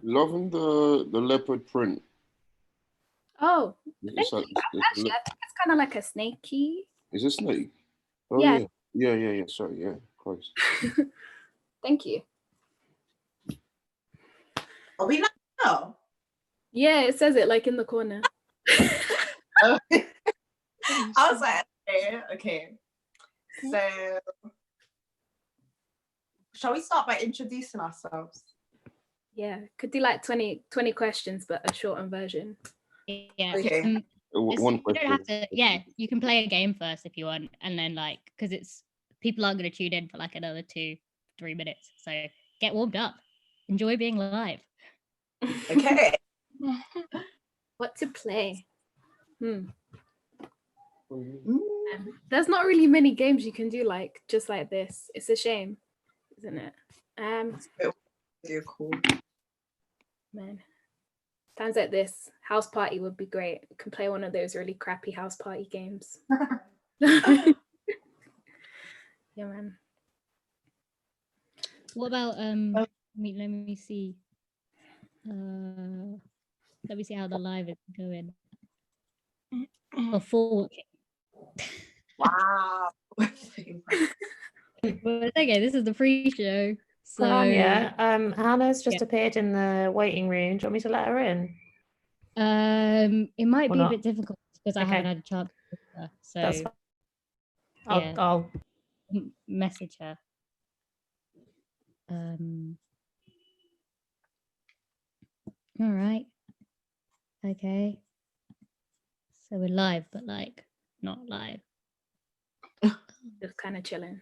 Loving the leopard print. Oh, It's like, actually, I think it's kind of like a snaky. is it snake? Oh Yeah. yeah. Sorry, yeah, Christ. Thank you. Are we like no? Yeah, it says it like in the corner. I was like, okay. So, shall we start by introducing ourselves? Yeah, could do like 20 questions, but a shortened version. Yeah. Okay. One you question. don't have to. Yeah, you can play a game first if you want, and then like because it's people aren't going to tune in for like another 2-3 minutes. So get warmed up. Enjoy being live. Okay. What to play? Mm. There's not really many games you can do like just like this. It's a shame, isn't it? You're cool. Man, times like this, house party would be great. You can play one of those really crappy house party games. Yeah, man. What about let me see. Let me see how the live is going. Before. Wow. But okay, this is the free show. So Tanya, Hannah's just appeared in the waiting room. Do you want me to let her in? It might Or be not? a bit difficult because I haven't had a chance to talk to her. So That's fine. I'll message her. All right. Okay. So we're live, but like not live. Just kind of chilling.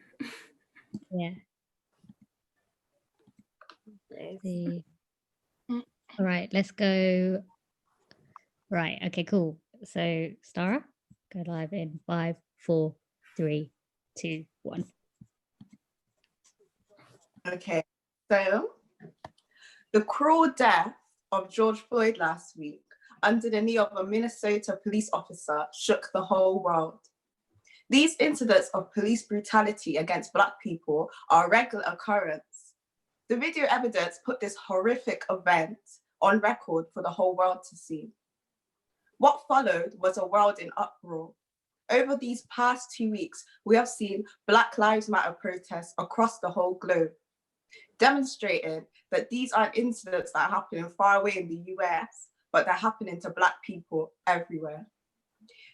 Yeah. Let's see. All right, let's go. Right. Okay, cool. So Stara, go live in 5, 4, 3, 2, 1. Okay. So the cruel death of George Floyd last week under the knee of a Minnesota police officer shook the whole world. These incidents of police brutality against Black people are a regular occurrence. The video evidence put this horrific event on record for the whole world to see. What followed was a world in uproar. Over these past 2 weeks, we have seen Black Lives Matter protests across the whole globe, demonstrating that these aren't incidents that are happening far away in the US, but they're happening to Black people everywhere.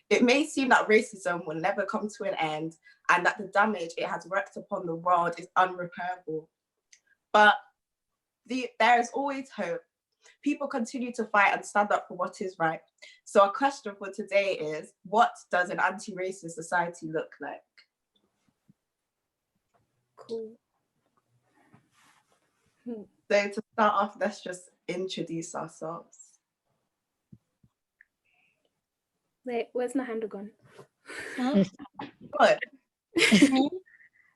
It may seem that racism will never come to an end and that the damage it has wreaked upon the world is unrepairable. But there is always hope. People continue to fight and stand up for what is right. So our question for today is, what does an anti-racist society look like? Cool. So to start off, let's just introduce ourselves. Wait, where's Nehanda gone? Huh? Good.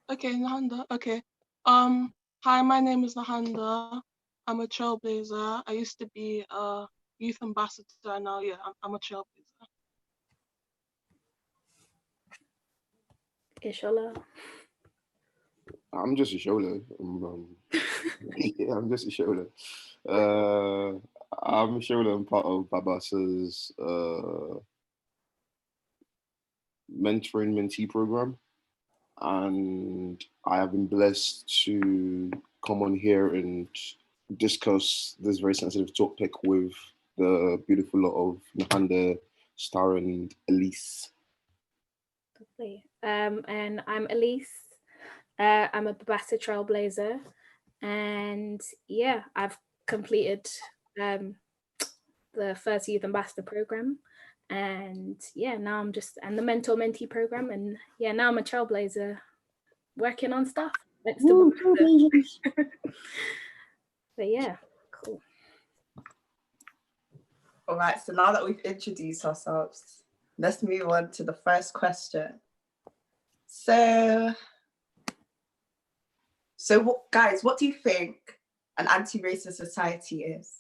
Okay, Nehanda. Okay. Hi, my name is Nehanda. I'm a trailblazer. I used to be a youth ambassador. Now, yeah, I'm a trailblazer. Ishola. I'm just Ishola. Yeah, I'm just Ishola. I'm Ishola. I'm part of Babbasa's mentoring mentee program, and I have been blessed to come on here and discuss this very sensitive topic with the beautiful lot of Nehanda, Stara, and Elise. Lovely. And I'm Elise. I'm a Babbasa Trailblazer, and yeah, I've completed the first Youth Ambassador program, and yeah, now I'm just and the Mentor Mentee program, and yeah, now I'm a Trailblazer, working on stuff next to Babbasa. But yeah, cool. All right, so now that we've introduced ourselves, let's move on to the first question. So guys, what do you think an anti-racist society is?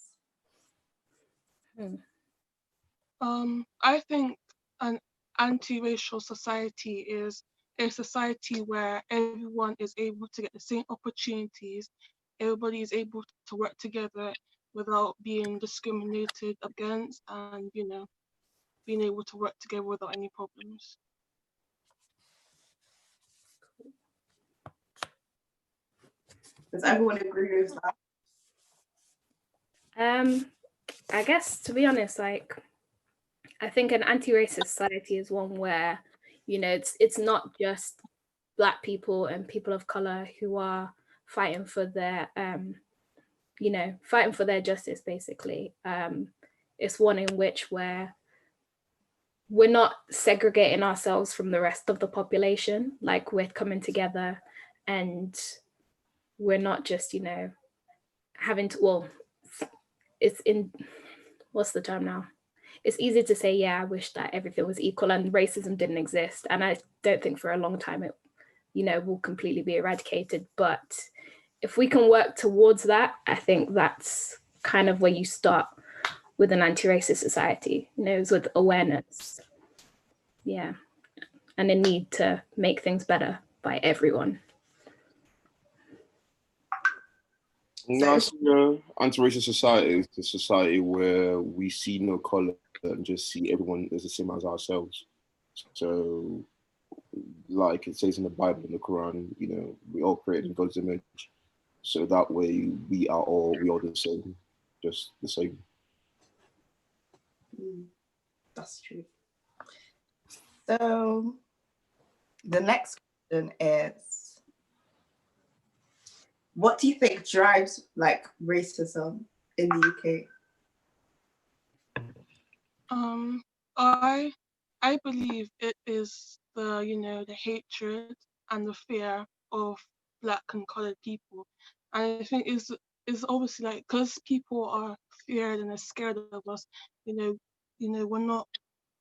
I think an anti-racial society is a society where everyone is able to get the same opportunities, everybody is able to work together without being discriminated against, and being able to work together without any problems. Does everyone agree with that? I guess, to be honest, like, I think an anti-racist society is one where, it's not just Black people and people of color who are fighting for their fighting for their justice, basically. It's one in which we're not segregating ourselves from the rest of the population. Like, we're coming together, and we're not just having to, well, it's in, what's the term now? It's easy to say, yeah, I wish that everything was equal and racism didn't exist. And I don't think for a long time it, will completely be eradicated. But if we can work towards that, I think that's kind of where you start with an anti-racist society, it's with awareness. Yeah. And a need to make things better by everyone. Anti-racist society is the society where we see no color and just see everyone as the same as ourselves. So, like it says in the Bible and the Quran, we all created in God's image. So that way we are all the same, just the same. That's true. So the next question is, what do you think drives like racism in the UK? I believe it is the hatred and the fear of Black and colored people, and I think is obviously like, because people are feared and are scared of us, we're not.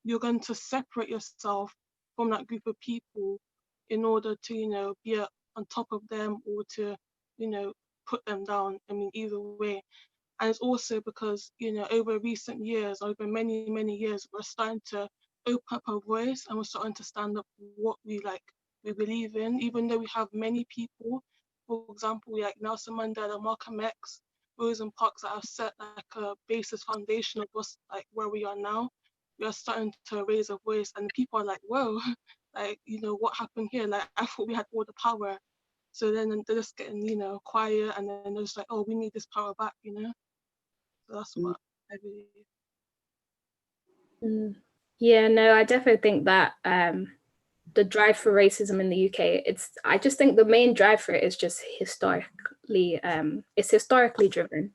You're going to separate yourself from that group of people in order to be on top of them, or to put them down. I mean, either way. And it's also because, over recent years, over many, many years, we're starting to open up our voice, and we're starting to stand up for what we believe in, even though we have many people, for example, like Nelson Mandela, Malcolm X, Rosa Parks, that have set like a basis foundation of what's like where we are now. We are starting to raise a voice, and people are like, whoa, like, what happened here? Like, I thought we had all the power. So then they're just getting, quiet, and then they're just like, oh, we need this power back, So that's what I believe. Yeah, no, I definitely think that the drive for racism in the UK, I just think the main drive for it is just historically driven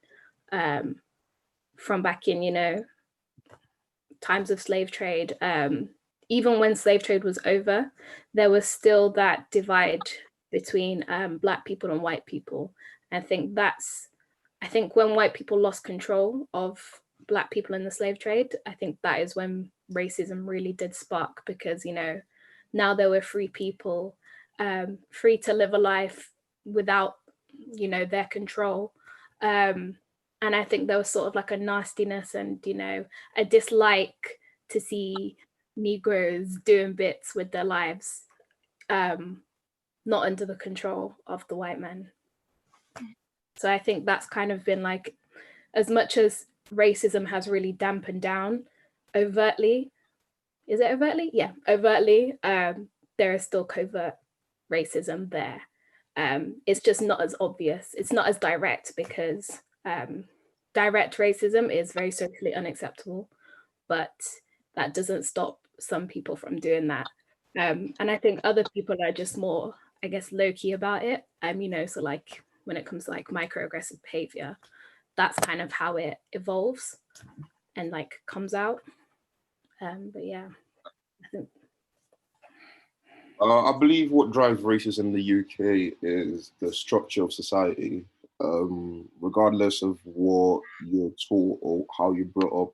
from back in, times of slave trade. Even when slave trade was over, there was still that divide between Black people and white people. I think when white people lost control of Black people in the slave trade, I think that is when racism really did spark, because, now there were free people, free to live a life without, their control. And I think there was sort of like a nastiness and, a dislike to see Negroes doing bits with their lives, not under the control of the white men. So I think that's kind of been like, as much as racism has really dampened down overtly, is it overtly? Yeah, overtly, there is still covert racism there. It's just not as obvious. It's not as direct, because direct racism is very socially unacceptable, but that doesn't stop some people from doing that. And I think other people are just more, I guess, low-key about it. So like when it comes to like microaggressive behavior, that's kind of how it evolves and like comes out. But yeah, I think. I believe what drives racism in the UK is the structure of society. Regardless of what you're taught or how you're brought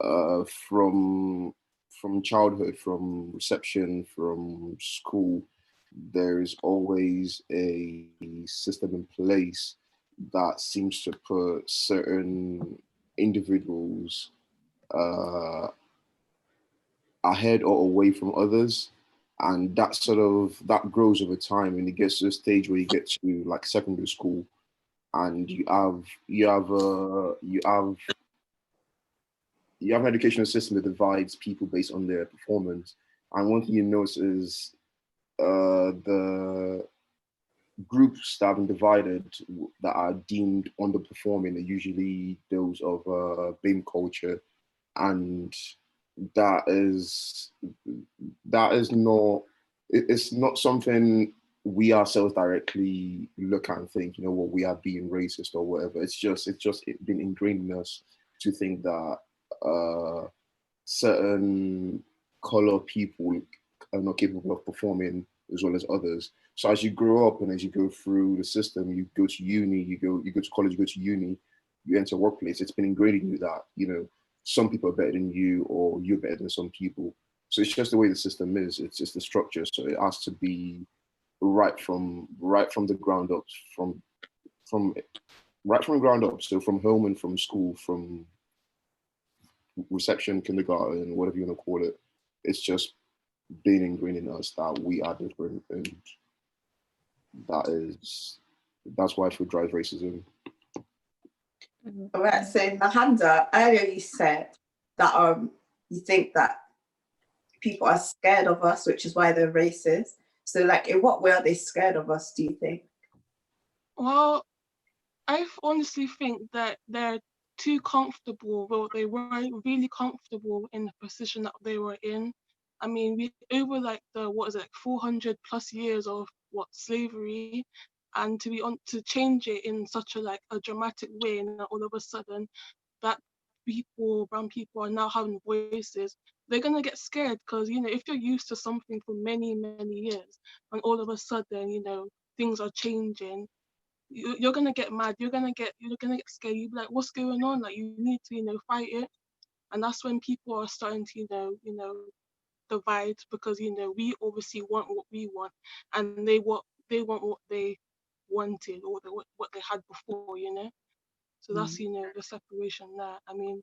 up, from childhood, from reception, from school, there is always a system in place that seems to put certain individuals ahead or away from others. And that grows over time, and it gets to a stage where you get to like secondary school, and you have an educational system that divides people based on their performance. And one thing you notice is the groups that have been divided that are deemed underperforming are usually those of BAME culture, and that is not, it's not something we ourselves directly look at and think, you know what, we are being racist or whatever. It's just been ingrained in us to think that certain color people are not capable of performing as well as others. So as you grow up and as you go through the system, you go to uni, you go to college, you go to uni, you enter workplace, it's been ingrained in you that, you know, some people are better than you or you're better than some people. So it's just the way the system is. It's just the structure. So it has to be right from the ground up, from right from the ground up. So from home and from school, from reception, kindergarten, whatever you want to call it. It's just being ingrained in us that we are different, and that's why food drives racism. All right, so Nehanda, earlier you said that you think that people are scared of us, which is why they're racist. So like, in what way are they scared of us, do you think? Well, I honestly think that they're too comfortable. Well, they weren't really comfortable in the position that they were in. I mean, we over like the 400 plus years of slavery, and to change it in such a dramatic way, and all of a sudden that brown people are now having voices, they're gonna get scared, because you know, if you're used to something for many years, and all of a sudden, you know, things are changing, you're gonna get mad. You're gonna get scared. You'll be like, what's going on? Like, you need to, you know, fight it. And that's when people are starting to, you know, divide, because you know, we obviously want what we want, and they want what they wanted, or what they had before, you know. So that's, you know, the separation there. I mean,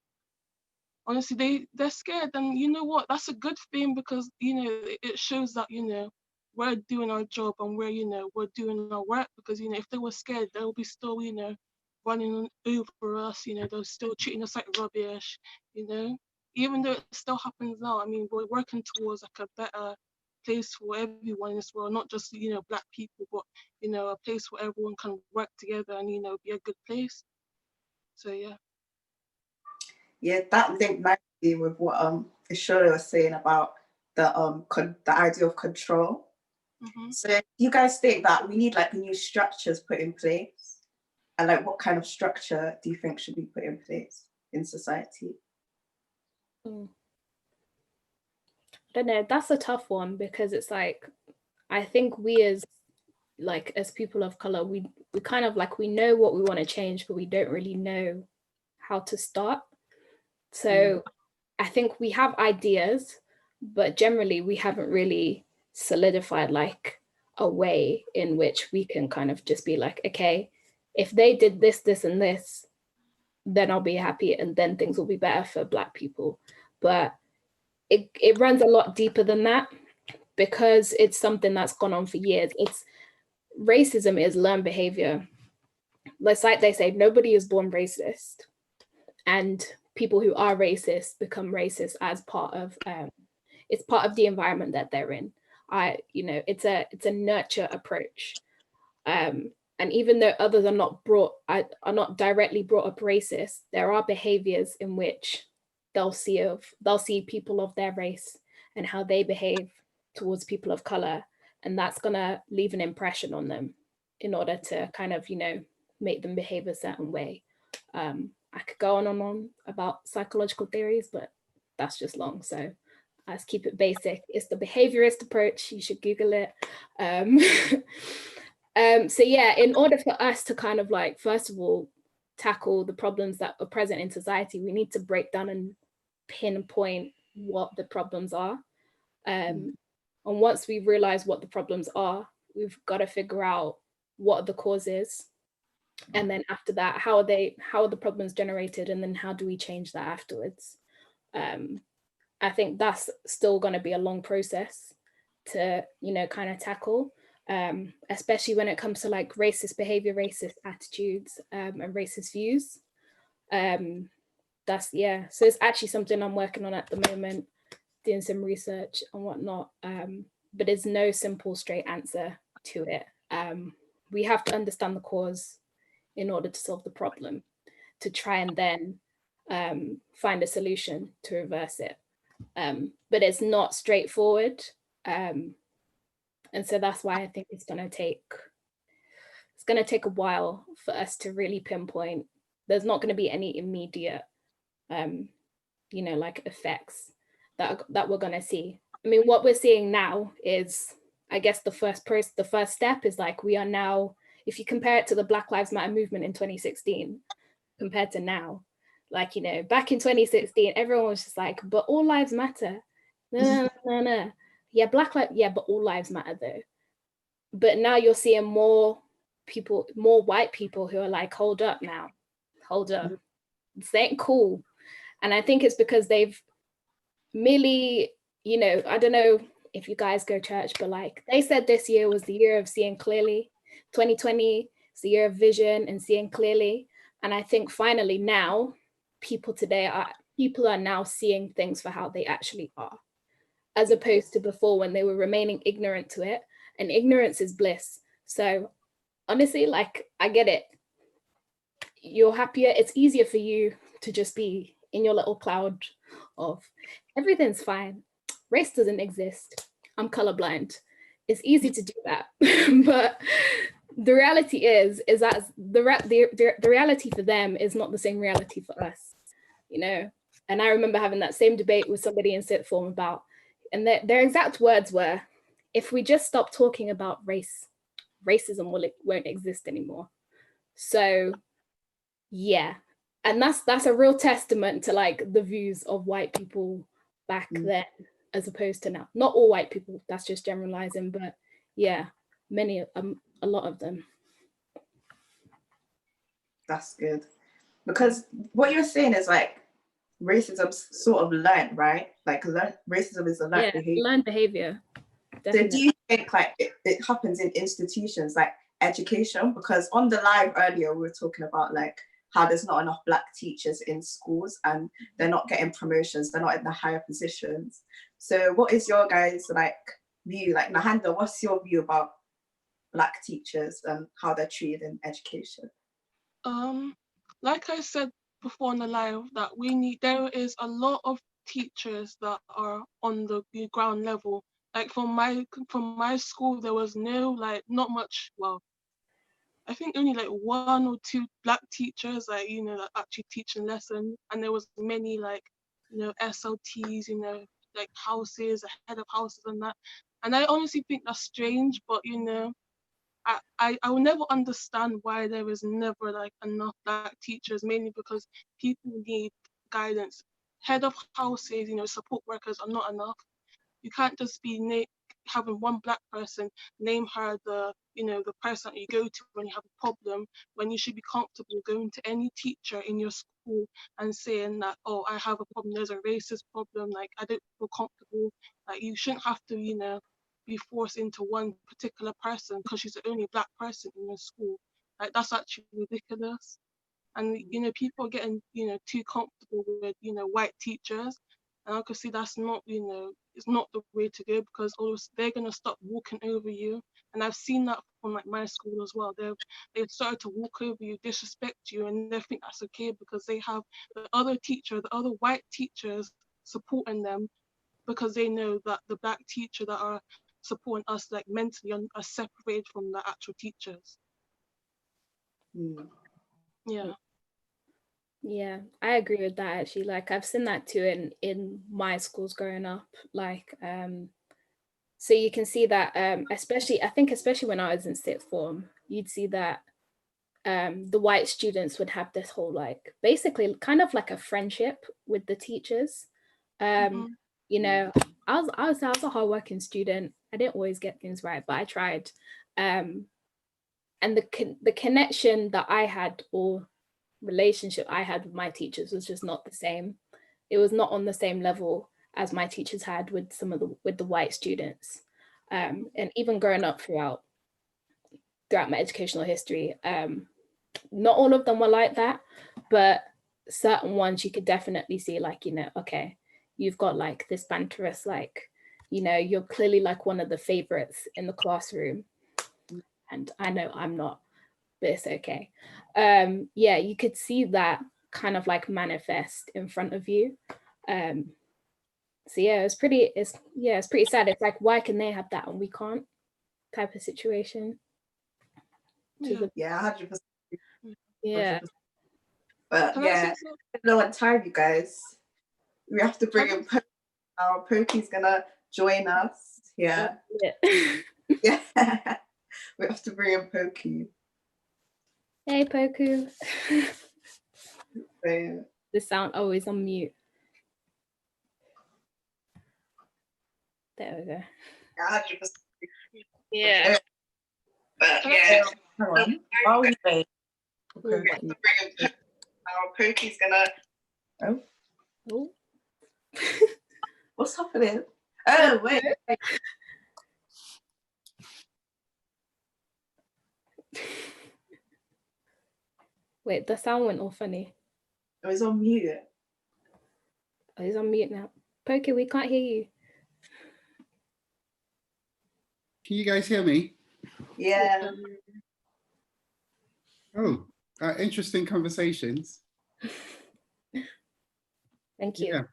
honestly, they're scared, and you know what? That's a good thing, because you know, it shows that, you know, we're doing our job, and we're doing our work, because you know, if they were scared, they'll be still, you know, running over us, you know, they're still treating us like rubbish, you know, even though it still happens now. I mean, we're working towards like a better place for everyone in this world, not just, you know, Black people, but you know, a place where everyone can work together and, you know, be a good place. So yeah. Yeah, that linked nicely with what Ishola was saying about the idea of control. Mm-hmm. So you guys think that we need like new structures put in place? And like, what kind of structure do you think should be put in place in society? I don't know, that's a tough one, because it's like, I think we as people of color, we kind of like, we know what we want to change, but we don't really know how to start. So I think we have ideas, but generally we haven't really solidified like a way in which we can kind of just be like, okay, if they did this, this, and this, then I'll be happy, and then things will be better for Black people. But it runs a lot deeper than that, because it's something that's gone on for years. Racism is learned behavior. Like they say, nobody is born racist, and people who are racist become racist as part of it's part of the environment that they're in. You know, it's a nurture approach. And even though others are not directly brought up racist, there are behaviors in which they'll see people of their race and how they behave towards people of color, and that's gonna leave an impression on them in order to kind of, you know, make them behave a certain way. I could go on and on about psychological theories, but that's just long, so let's keep it basic. It's the behaviorist approach. You should Google it. So yeah, in order for us to kind of like, first of all, tackle the problems that are present in society, we need to break down and pinpoint what the problems are. And once we realize what the problems are, we've got to figure out what the cause is. And then after that, how are the problems generated? And then how do we change that afterwards? I think that's still going to be a long process to, you know, kind of tackle. especially when it comes to like racist behavior, racist attitudes, and racist views. So it's actually something I'm working on at the moment, doing some research and whatnot, but there's no simple straight answer to it. We have to understand the cause in order to solve the problem, to try and then find a solution to reverse it. But it's not straightforward. And so that's why I think it's gonna take a while for us to really pinpoint. There's not gonna be any immediate like effects that we're gonna see. I mean, what we're seeing now is, I guess the first step is like, we are now, if you compare it to the Black Lives Matter movement in 2016 compared to now, like, back in 2016, everyone was just like, but all lives matter. No. Yeah, but all lives matter though. But now you're seeing more white people who are like, hold up, this ain't cool. And I think it's because they've merely, I don't know if you guys go church, but like they said this year was the year of seeing clearly. 2020 is the year of vision and seeing clearly. And I think finally now, people are now seeing things for how they actually are, as opposed to before when they were remaining ignorant to it. And ignorance is bliss. So honestly, like, I get it. You're happier. It's easier for you to just be in your little cloud of everything's fine. Race doesn't exist. I'm colorblind. It's easy to do that. But the reality is that the reality for them is not the same reality for us, And I remember having that same debate with somebody in sixth form about, and their exact words were, if we just stop talking about race, racism won't exist anymore. So yeah, and that's a real testament to like the views of white people back then as opposed to now. Not all white people, that's just generalizing, but yeah, a lot of them. That's good, because what you're saying is like racism's sort of learned, right? Like racism is a learned behavior. Learned behavior. Definitely. So do you think like it happens in institutions like education? Because on the live earlier, we were talking about like how there's not enough Black teachers in schools and they're not getting promotions, they're not in the higher positions. So what is your guys' like view? Like Nehanda, what's your view about Black teachers and how they're treated in education? Like I said before in the live, that there is a lot of teachers that are on the ground level. Like from my school, there was not much, well, I think only like 1 or 2 Black teachers, like, that actually teaching lessons. And there was many like, SLTs, like houses, head of houses and that. And I honestly think that's strange, but I will never understand why there is never like enough Black teachers, mainly because people need guidance. Head of houses, support workers are not enough. You can't just be having one Black person, name her the person that you go to when you have a problem, when you should be comfortable going to any teacher in your school and saying that, oh, I have a problem, there's a racist problem, like I don't feel comfortable. Like you shouldn't have to, be forced into one particular person because she's the only Black person in your school. Like that's actually ridiculous. And people are getting too comfortable with white teachers, and I could see that's not it's not the way to go, because they're gonna start walking over you. And I've seen that from like my school as well. They've started to walk over you, disrespect you, and they think that's okay because they have the other white teachers supporting them, because they know that the Black teacher that are supporting us like mentally are separated from the actual teachers. Yeah, I agree with that actually. Like I've seen that too in my schools growing up. Like so you can see that especially when I was in sixth form, you'd see that the white students would have this whole like basically kind of like a friendship with the teachers. I was a hardworking student. I didn't always get things right, but I tried. And the connection that I had, or relationship I had with my teachers, was just not the same. It was not on the same level as my teachers had with with the white students. And even growing up throughout throughout my educational history. Not all of them were like that, but certain ones you could definitely see, like, you know, okay, you've got like this banterous, like, you know, you're clearly like one of the favorites in the classroom. And I know I'm not, but it's okay. Yeah, you could see that kind of like manifest in front of you. So yeah, it's pretty sad. It's like, why can they have that and we can't, type of situation. Yeah, 100%. Yeah. 100%. But yeah, I don't know what time, you guys. We have to bring in Poku. Our Poku's gonna join us. Yeah. Yeah. We have to bring in Poku. Hey, Poku. So, The sound always on mute. There we go. yeah, 100%. Yeah. But yeah, hang on. While we wait for Poku, our Poku's gonna. Oh. What's happening? Oh, wait. Wait, the sound went all funny. Oh, it's on mute. Oh, he's on mute now. Poku, we can't hear you. Can you guys hear me? Yeah. Oh, interesting conversations. Thank you. Yeah,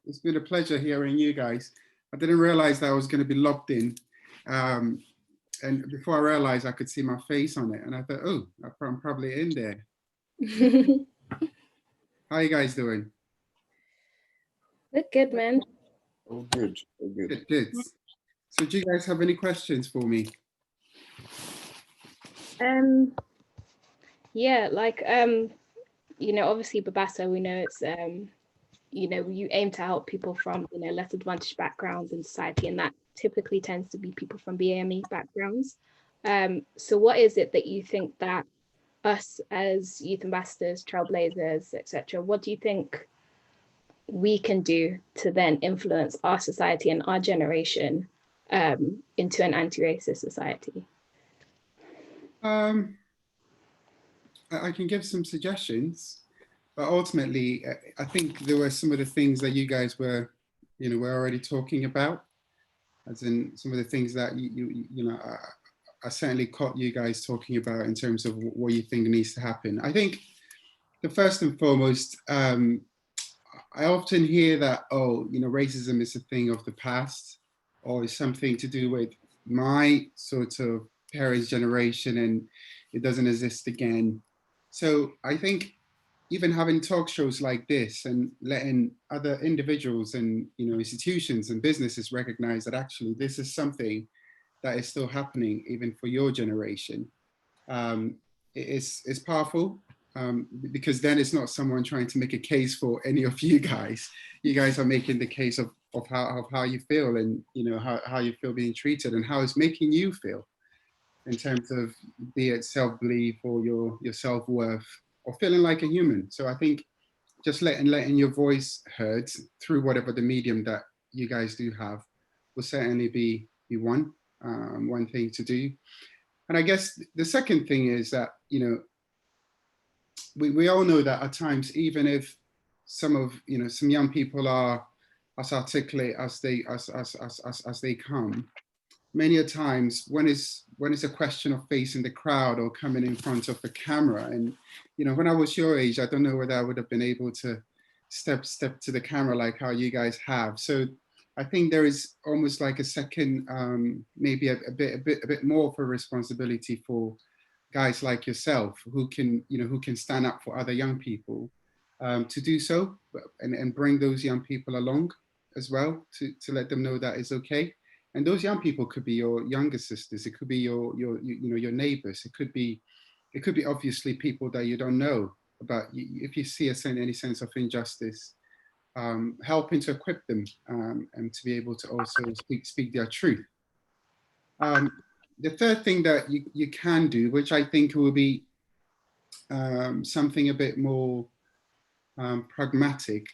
it's been a pleasure hearing you guys. I didn't realize that I was going to be logged in. And before I realized, I could see my face on it. And I thought, oh, I'm probably in there. How are you guys doing? Look good, man. Oh, good. Oh, good. Good. So do you guys have any questions for me? Yeah, like, you know, obviously Babbasa, we know it's, you know, you aim to help people from, you know, less advantaged backgrounds in society, and that typically tends to be people from BAME backgrounds. So what is it that you think that us as youth ambassadors, trailblazers, etc., what do you think we can do to then influence our society and our generation into an anti-racist society? I can give some suggestions, but ultimately, I think there were some of the things that you guys were, you know, we're already talking about, as in some of the things that you know, I certainly caught you guys talking about in terms of what you think needs to happen. I think the first and foremost, I often hear that, oh, you know, racism is a thing of the past, or it's something to do with my sort of parents' generation and it doesn't exist again. So I think even having talk shows like this and letting other individuals and, you know, institutions and businesses recognize that actually this is something that is still happening even for your generation, it's powerful. Because then it's not someone trying to make a case for any of you guys. You guys are making the case of how you feel, and you know how you feel being treated and how it's making you feel in terms of, be it self-belief or your self-worth or feeling like a human. So I think just letting your voice heard through whatever the medium that you guys do have will certainly be one thing to do. And I guess the second thing is that, you know, we all know that at times, even if some young people are as articulate as they come, many a times when it's a question of facing the crowd or coming in front of the camera, and you know, when I was your age, I don't know whether I would have been able to step to the camera like how you guys have. So I think there is almost like a second, maybe a bit more of a responsibility for guys like yourself who can stand up for other young people, to do so, and bring those young people along as well, to let them know that it's okay. And those young people could be your younger sisters, it could be your neighbors, it could be obviously people that you don't know, but if you see any sense of injustice, helping to equip them, and to be able to also speak their truth. The third thing that you can do, which I think will be something a bit more pragmatic,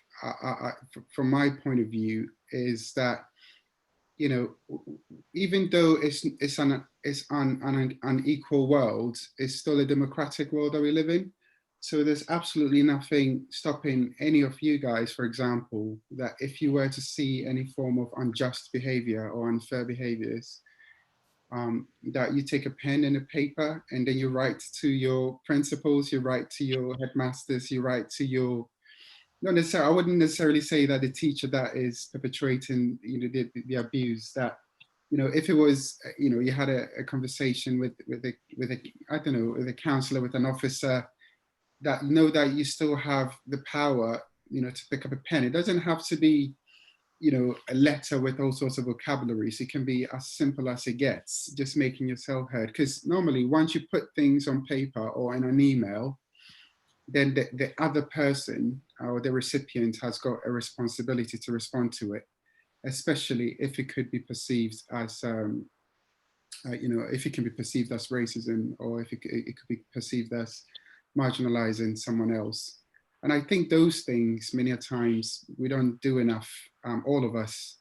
from my point of view, is that, you know, even though it's is an unequal world, it's still a democratic world that we live in. So there's absolutely nothing stopping any of you guys, for example, that if you were to see any form of unjust behavior or unfair behaviors, that you take a pen and a paper and then you write to your principals, you write to your headmasters, you write to your, not necessarily, I wouldn't necessarily say that the teacher that is perpetrating, you know, the abuse, that, you know, if it was, you know, you had a conversation with a I don't know, with a counselor, with an officer, that know that you still have the power, you know, to pick up a pen. It doesn't have to be, you know, a letter with all sorts of vocabularies. It can be as simple as it gets, just making yourself heard. Because normally once you put things on paper or in an email, then the other person or the recipient has got a responsibility to respond to it, especially if it could be perceived as, you know, if it can be perceived as racism, or if it could be perceived as marginalizing someone else. And I think those things, many a times, we don't do enough, all of us.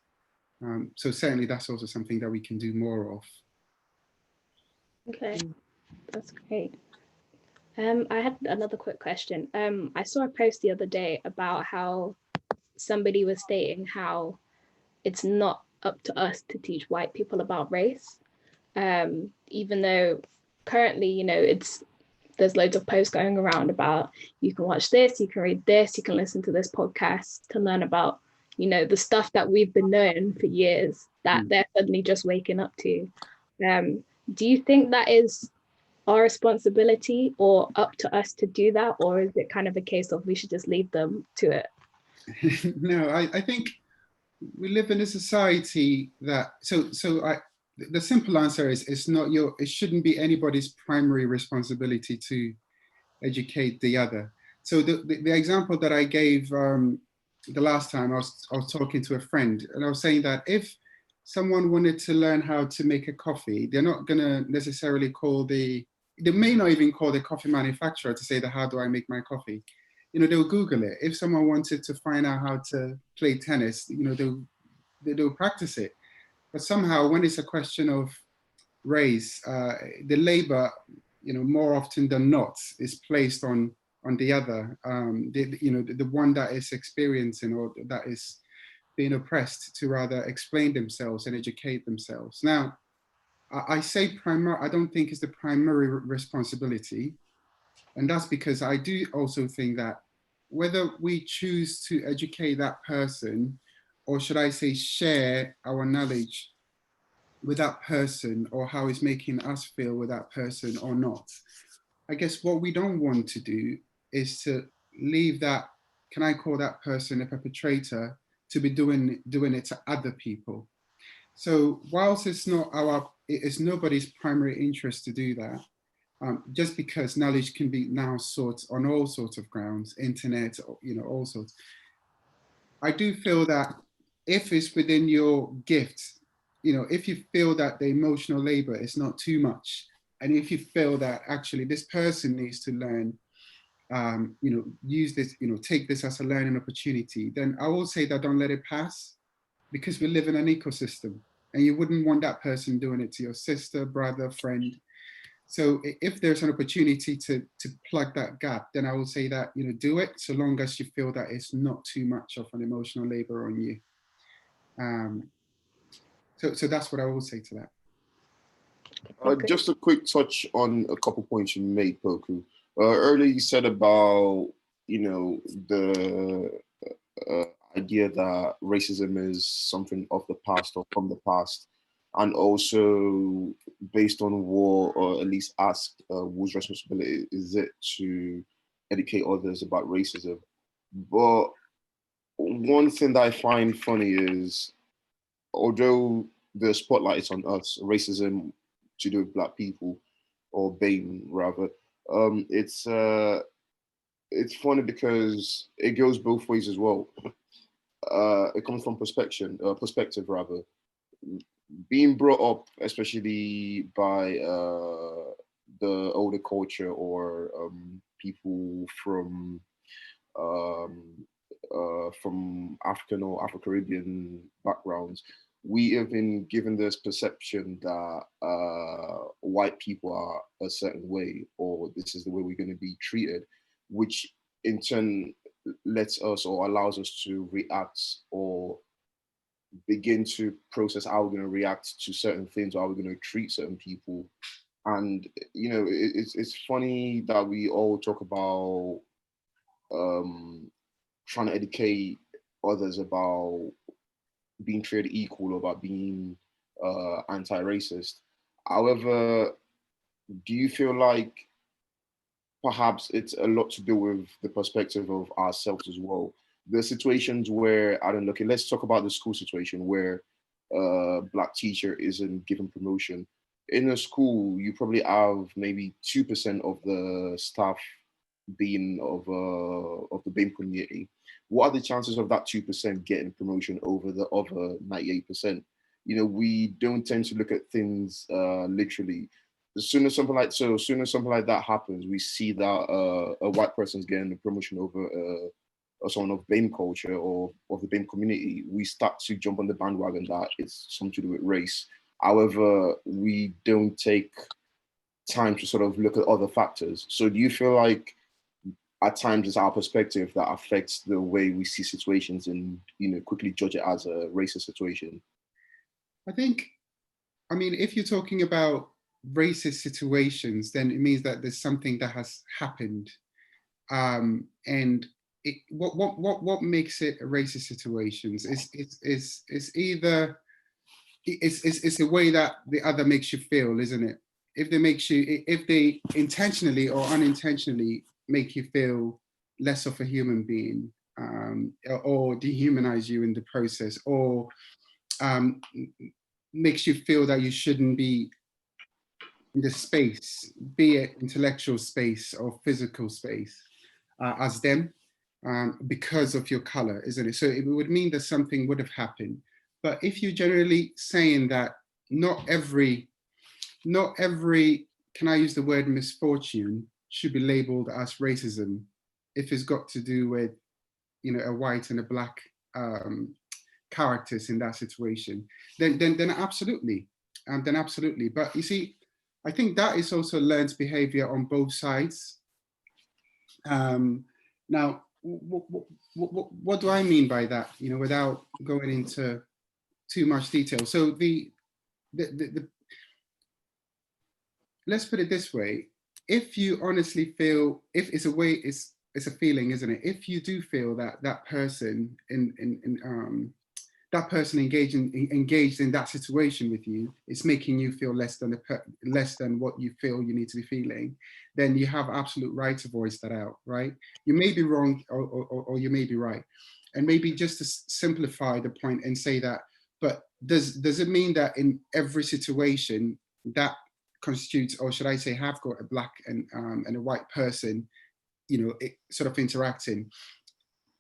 So certainly that's also something that we can do more of. Okay, that's great. I had another quick question. I saw a post the other day about how somebody was stating how it's not up to us to teach white people about race, even though currently, you know, there's loads of posts going around about you can watch this, you can read this, you can listen to this podcast to learn about, you know, the stuff that we've been knowing for years that they're suddenly just waking up to. Do you think that is our responsibility or up to us to do that, or is it kind of a case of we should just leave them to it? No, I think we live in a society that, the simple answer is it shouldn't be anybody's primary responsibility to educate the other. So the example that I gave the last time, I was talking to a friend, and I was saying that if someone wanted to learn how to make a coffee, they're not gonna necessarily they may not even call the coffee manufacturer to say that, how do I make my coffee? You know, they'll Google it. If someone wanted to find out how to play tennis, you know, they'll practice it. But somehow when it's a question of race, the labor, you know, more often than not is placed on the other, you know, the one that is experiencing or that is being oppressed, to rather explain themselves and educate themselves. Now, I say I don't think it's the primary responsibility. And that's because I do also think that whether we choose to educate that person, or should I say share our knowledge with that person, or how it's making us feel with that person or not, I guess what we don't want to do is to leave that, can I call that person a perpetrator, to be doing it to other people. So whilst it's nobody's primary interest to do that, just because knowledge can be now sought on all sorts of grounds, internet, you know, all sorts. I do feel that if it's within your gift, you know, if you feel that the emotional labor is not too much, and if you feel that actually this person needs to learn, you know, use this, you know, take this as a learning opportunity, then I will say that don't let it pass, because we live in an ecosystem, and you wouldn't want that person doing it to your sister, brother, friend. So if there's an opportunity to plug that gap, then I will say that, you know, do it, so long as you feel that it's not too much of an emotional labor on you. So that's what I will say to that. Just a quick touch on a couple points you made, Poku. Earlier you said about, you know, the idea that racism is something of the past or from the past, and also based on what Elise asked, whose responsibility is it to educate others about racism? But one thing that I find funny is, although the spotlight is on us, racism to do with Black people, or BAME rather, it's funny because it goes both ways as well. It comes from perspective rather. Being brought up, especially by the older culture, or people from African or Afro-Caribbean backgrounds, we have been given this perception that white people are a certain way, or this is the way we're going to be treated, which in turn lets us or allows us to react or begin to process how we're going to react to certain things, or how we're going to treat certain people. And you know, it's funny that we all talk about trying to educate others about being treated equal, or about being anti-racist. However, do you feel like perhaps it's a lot to do with the perspective of ourselves as well? The situations where, I don't know, okay, let's talk about the school situation where a Black teacher isn't given promotion. In a school, you probably have maybe 2% of the staff being of the BAME community. What are the chances of that 2% getting promotion over the other 98%? You know, we don't tend to look at things literally. As soon as something like that happens, we see that a white person's getting the promotion over someone of BAME culture or of the BAME community. We start to jump on the bandwagon that it's something to do with race. However, we don't take time to sort of look at other factors. So do you feel like at times it's our perspective that affects the way we see situations and, you know, quickly judge it as a racist situation? I think, I mean, if you're talking about racist situations, then it means that there's something that has happened. And what makes it a racist situations is either it's the way that the other makes you feel, isn't it? If they intentionally or unintentionally make you feel less of a human being, or dehumanize you in the process, or makes you feel that you shouldn't be in the space, be it intellectual space or physical space, as them, because of your color, isn't it? So it would mean that something would have happened. But if you're generally saying that not every, can I use the word misfortune, should be labeled as racism, if it's got to do with, you know, a white and a Black characters in that situation, then absolutely, then absolutely. But you see, I think that is also learned behavior on both sides. Now, what do I mean by that? You know, without going into too much detail. So the let's put it this way: if you honestly feel, if it's a way, it's a feeling, isn't it? If you do feel that that person that person engaged in that situation with you, it's making you feel less than what you feel you need to be feeling, then you have absolute right to voice that out, right? You may be wrong, or you may be right. And maybe just to simplify the point and say that, but does it mean that in every situation that constitutes, or should I say, have got a Black and a white person, you know, sort of interacting?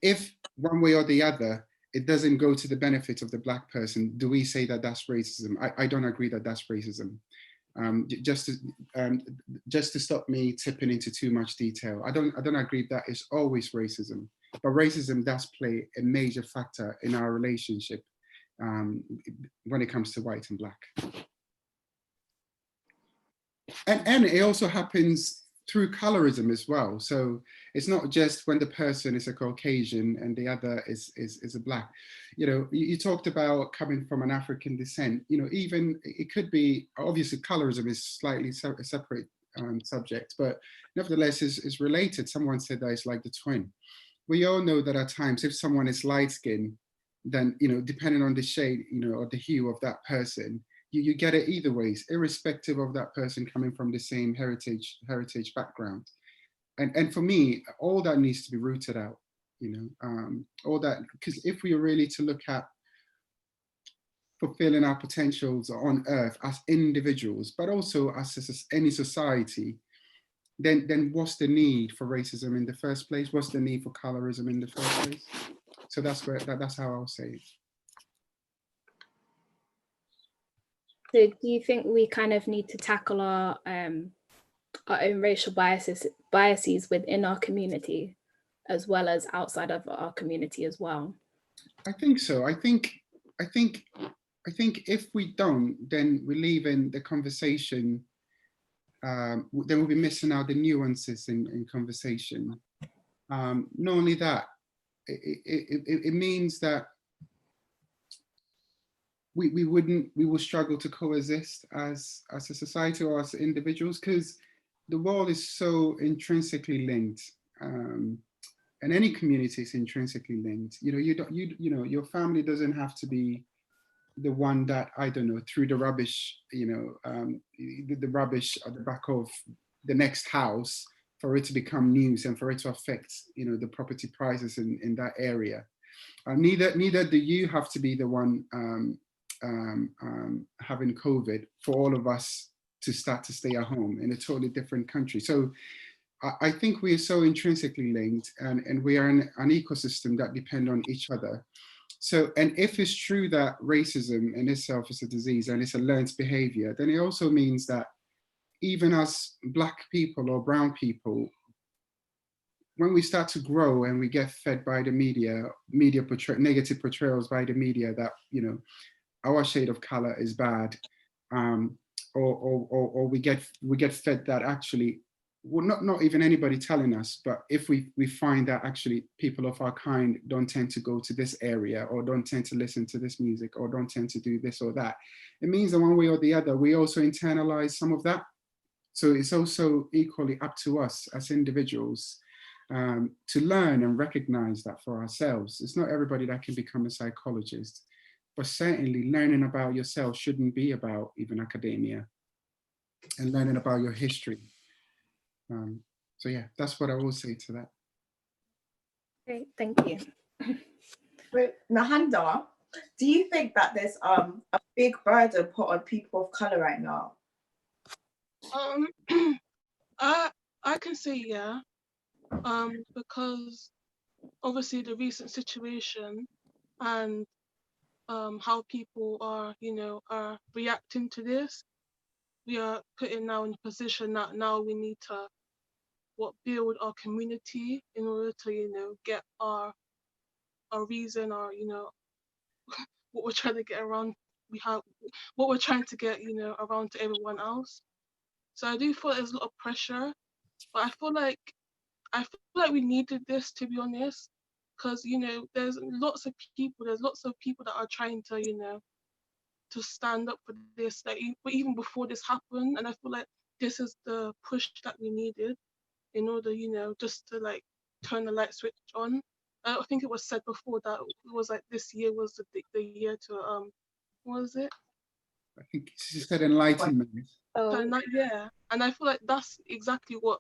If one way or the other, it doesn't go to the benefit of the Black person, do we say that that's racism? I don't agree that that's racism. Just to stop me tipping into too much detail, I don't agree that it's always racism, but racism does play a major factor in our relationship when it comes to white and Black. And it also happens through colorism as well. So it's not just when the person is a Caucasian and the other is a Black. You know, you talked about coming from an African descent. You know, even it could be, obviously colorism is slightly a separate subject, but nevertheless is related. Someone said that it's like the twin. We all know that at times, if someone is light skinned, then, you know, depending on the shade, you know, or the hue of that person, you get it either ways, irrespective of that person coming from the same heritage background. And for me, all that needs to be rooted out, you know, all that, because if we are really to look at fulfilling our potentials on earth as individuals, but also as any society, then what's the need for racism in the first place? What's the need for colorism in the first place? So that's how I'll say it. So do you think we kind of need to tackle our own racial biases within our community, as well as outside of our community as well? I think so. I think I think if we don't, then we're leaving the conversation, then we'll be missing out the nuances in conversation. Not only that, it means that we will struggle to coexist as a society or as individuals, because the world is so intrinsically linked. And any community is intrinsically linked. You know, your family doesn't have to be the one that, I don't know, threw the rubbish, the rubbish at the back of the next house for it to become news and for it to affect, the property prices in that area. Neither do you have to be the one having COVID for all of us to start to stay at home in a totally different country. So I think we are so intrinsically linked, and we are in an ecosystem that depend on each other. So, and if it's true that racism in itself is a disease and it's a learned behavior, then it also means that even as Black people or brown people, when we start to grow and we get fed by the media negative portrayals by the media that, our shade of color is bad, or we get fed that actually, well, not even anybody telling us, but if we find that actually people of our kind don't tend to go to this area or don't tend to listen to this music or don't tend to do this or that, it means that one way or the other, we also internalize some of that. So it's also equally up to us as individuals to learn and recognize that for ourselves. It's not everybody that can become a psychologist, but certainly learning about yourself shouldn't be about even academia, and learning about your history. So yeah, that's what I will say to that. Great, thank you. Nehanda, do you think that there's a big burden put on people of color right now? I can say yeah, because obviously the recent situation and how people are reacting to this, we are putting now in a position that now we need to build our community in order to get our reason, or what we're trying to get around. We have what we're trying to get around to everyone else. So I do feel there's a lot of pressure, but I feel like we needed this, to be honest, because there's lots of people that are trying to stand up for this, like even before this happened, and I feel like this is the push that we needed in order just to like turn the light switch on. I think it was said before that it was like this year was the year to what was it? I think she said enlightenment. Yeah, and I feel like that's exactly what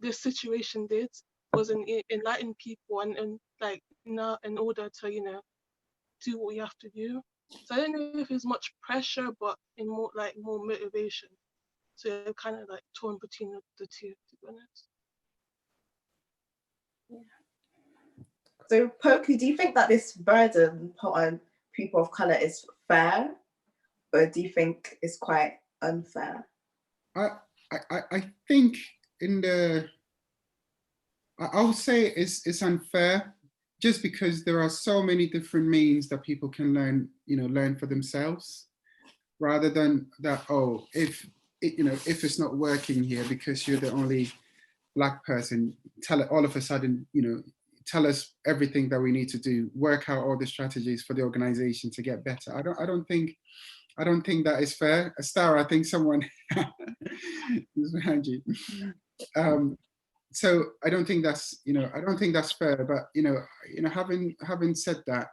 this situation did, was enlighten people and like in order to do what we have to do. So I don't know if it's much pressure, but in more motivation. So you're kind of like torn between the two, to be honest. Yeah. So Poku, do you think that this burden put on people of color is fair, or do you think it's quite unfair? I think I would say it's unfair, just because there are so many different means that people can learn for themselves, rather than that, oh, if it's not working here because you're the only Black person, tell it all of a sudden, tell us everything that we need to do, work out all the strategies for the organization to get better. I don't think that is fair. Stara, I think someone is behind you. So I don't think that's fair. But having said that,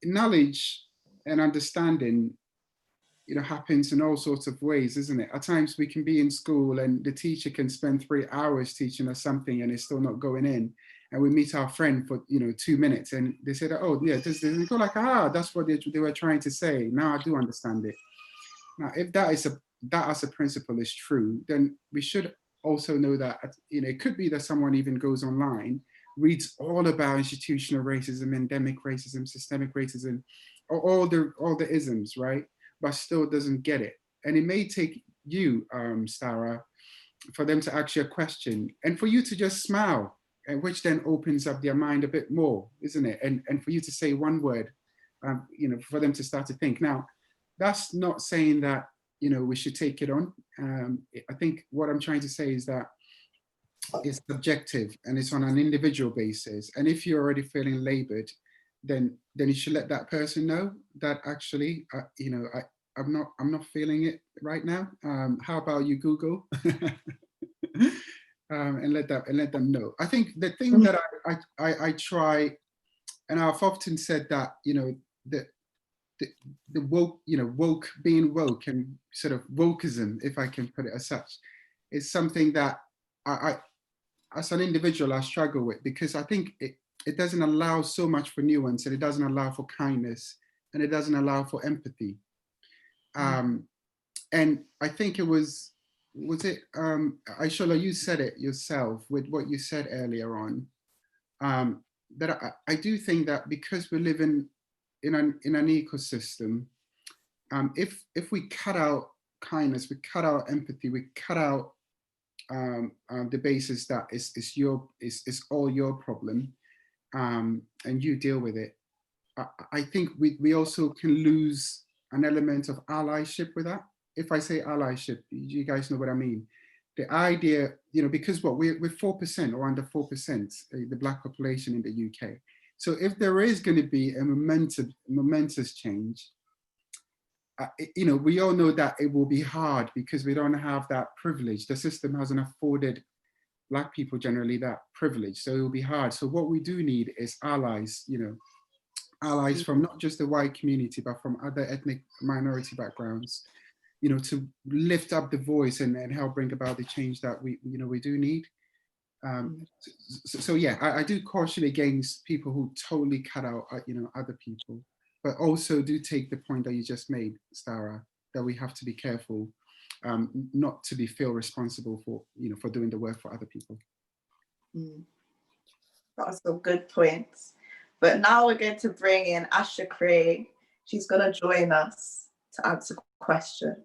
knowledge and understanding, happens in all sorts of ways, isn't it? At times we can be in school and the teacher can spend 3 hours teaching us something and it's still not going in. And we meet our friend for 2 minutes and they say that, oh yeah, this go like, that's what they were trying to say. Now I do understand it. Now, if that as a principle is true, then we should also know that it could be that someone even goes online, reads all about institutional racism, endemic racism, systemic racism, or all the isms, right? But still doesn't get it. And it may take you, Stara, for them to ask you a question and for you to just smile, and which then opens up their mind a bit more, isn't it? And for you to say one word you know, for them to start to think. Now, that's not saying that, you know, we should take it on. I think what I'm trying to say is that it's subjective and it's on an individual basis. And if you're already feeling labored, then you should let that person know that actually, you know, I'm not feeling it right now. How about you Google? And let them know. I think the thing that I try, and I've often said that, you know, the woke, you know, being woke and sort of wokeism, if I can put it as such, is something that I as an individual, I struggle with, because I think it doesn't allow so much for nuance, and it doesn't allow for kindness, and it doesn't allow for empathy. And I think it was it, Ishola, you said it yourself with what you said earlier on, that I do think that because we live in an ecosystem, if we cut out kindness, we cut out empathy, we cut out the basis that is all your problem, and you deal with it. I think we also can lose an element of allyship with that. If I say allyship, you guys know what I mean. The idea, you know, because what we're 4% or under 4%, the Black population in the UK. So if there is going to be a momentous change, you know, we all know that it will be hard because we don't have that privilege. The system hasn't afforded Black people generally that privilege, so it will be hard. So what we do need is allies, you know, allies from not just the white community, but from other ethnic minority backgrounds, you know, to lift up the voice and help bring about the change that we do need. So yeah, I do caution against people who totally cut out, you know, other people, but also do take the point that you just made, Stara, that we have to be careful not to feel responsible for, you know, for doing the work for other people. That was some good points. But now we're going to bring in Asha Creek. She's going to join us to answer questions.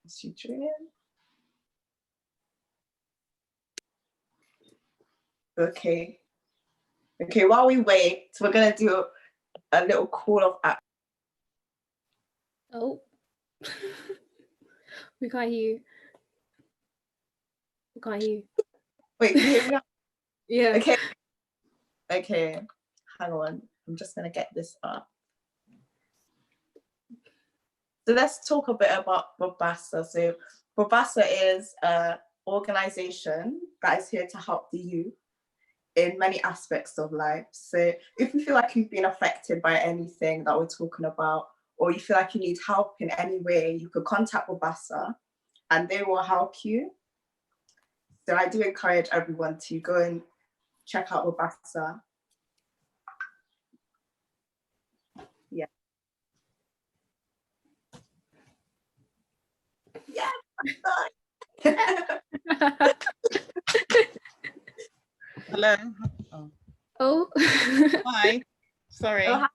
Is she joining? Okay. Okay, while we wait, we're going to do a little call of action. Oh. We can't hear you. We can't hear you. Wait, can you hear me now? Yeah. Okay. Okay, hang on. I'm just going to get this up. So let's talk a bit about Babbasa. So Babbasa is an organization that is here to help the youth in many aspects of life. So if you feel like you've been affected by anything that we're talking about, or you feel like you need help in any way, you could contact Babbasa and they will help you. So I do encourage everyone to go and check out Babbasa. Yeah. Yeah. Hello. Oh. Hi. Sorry. Oh,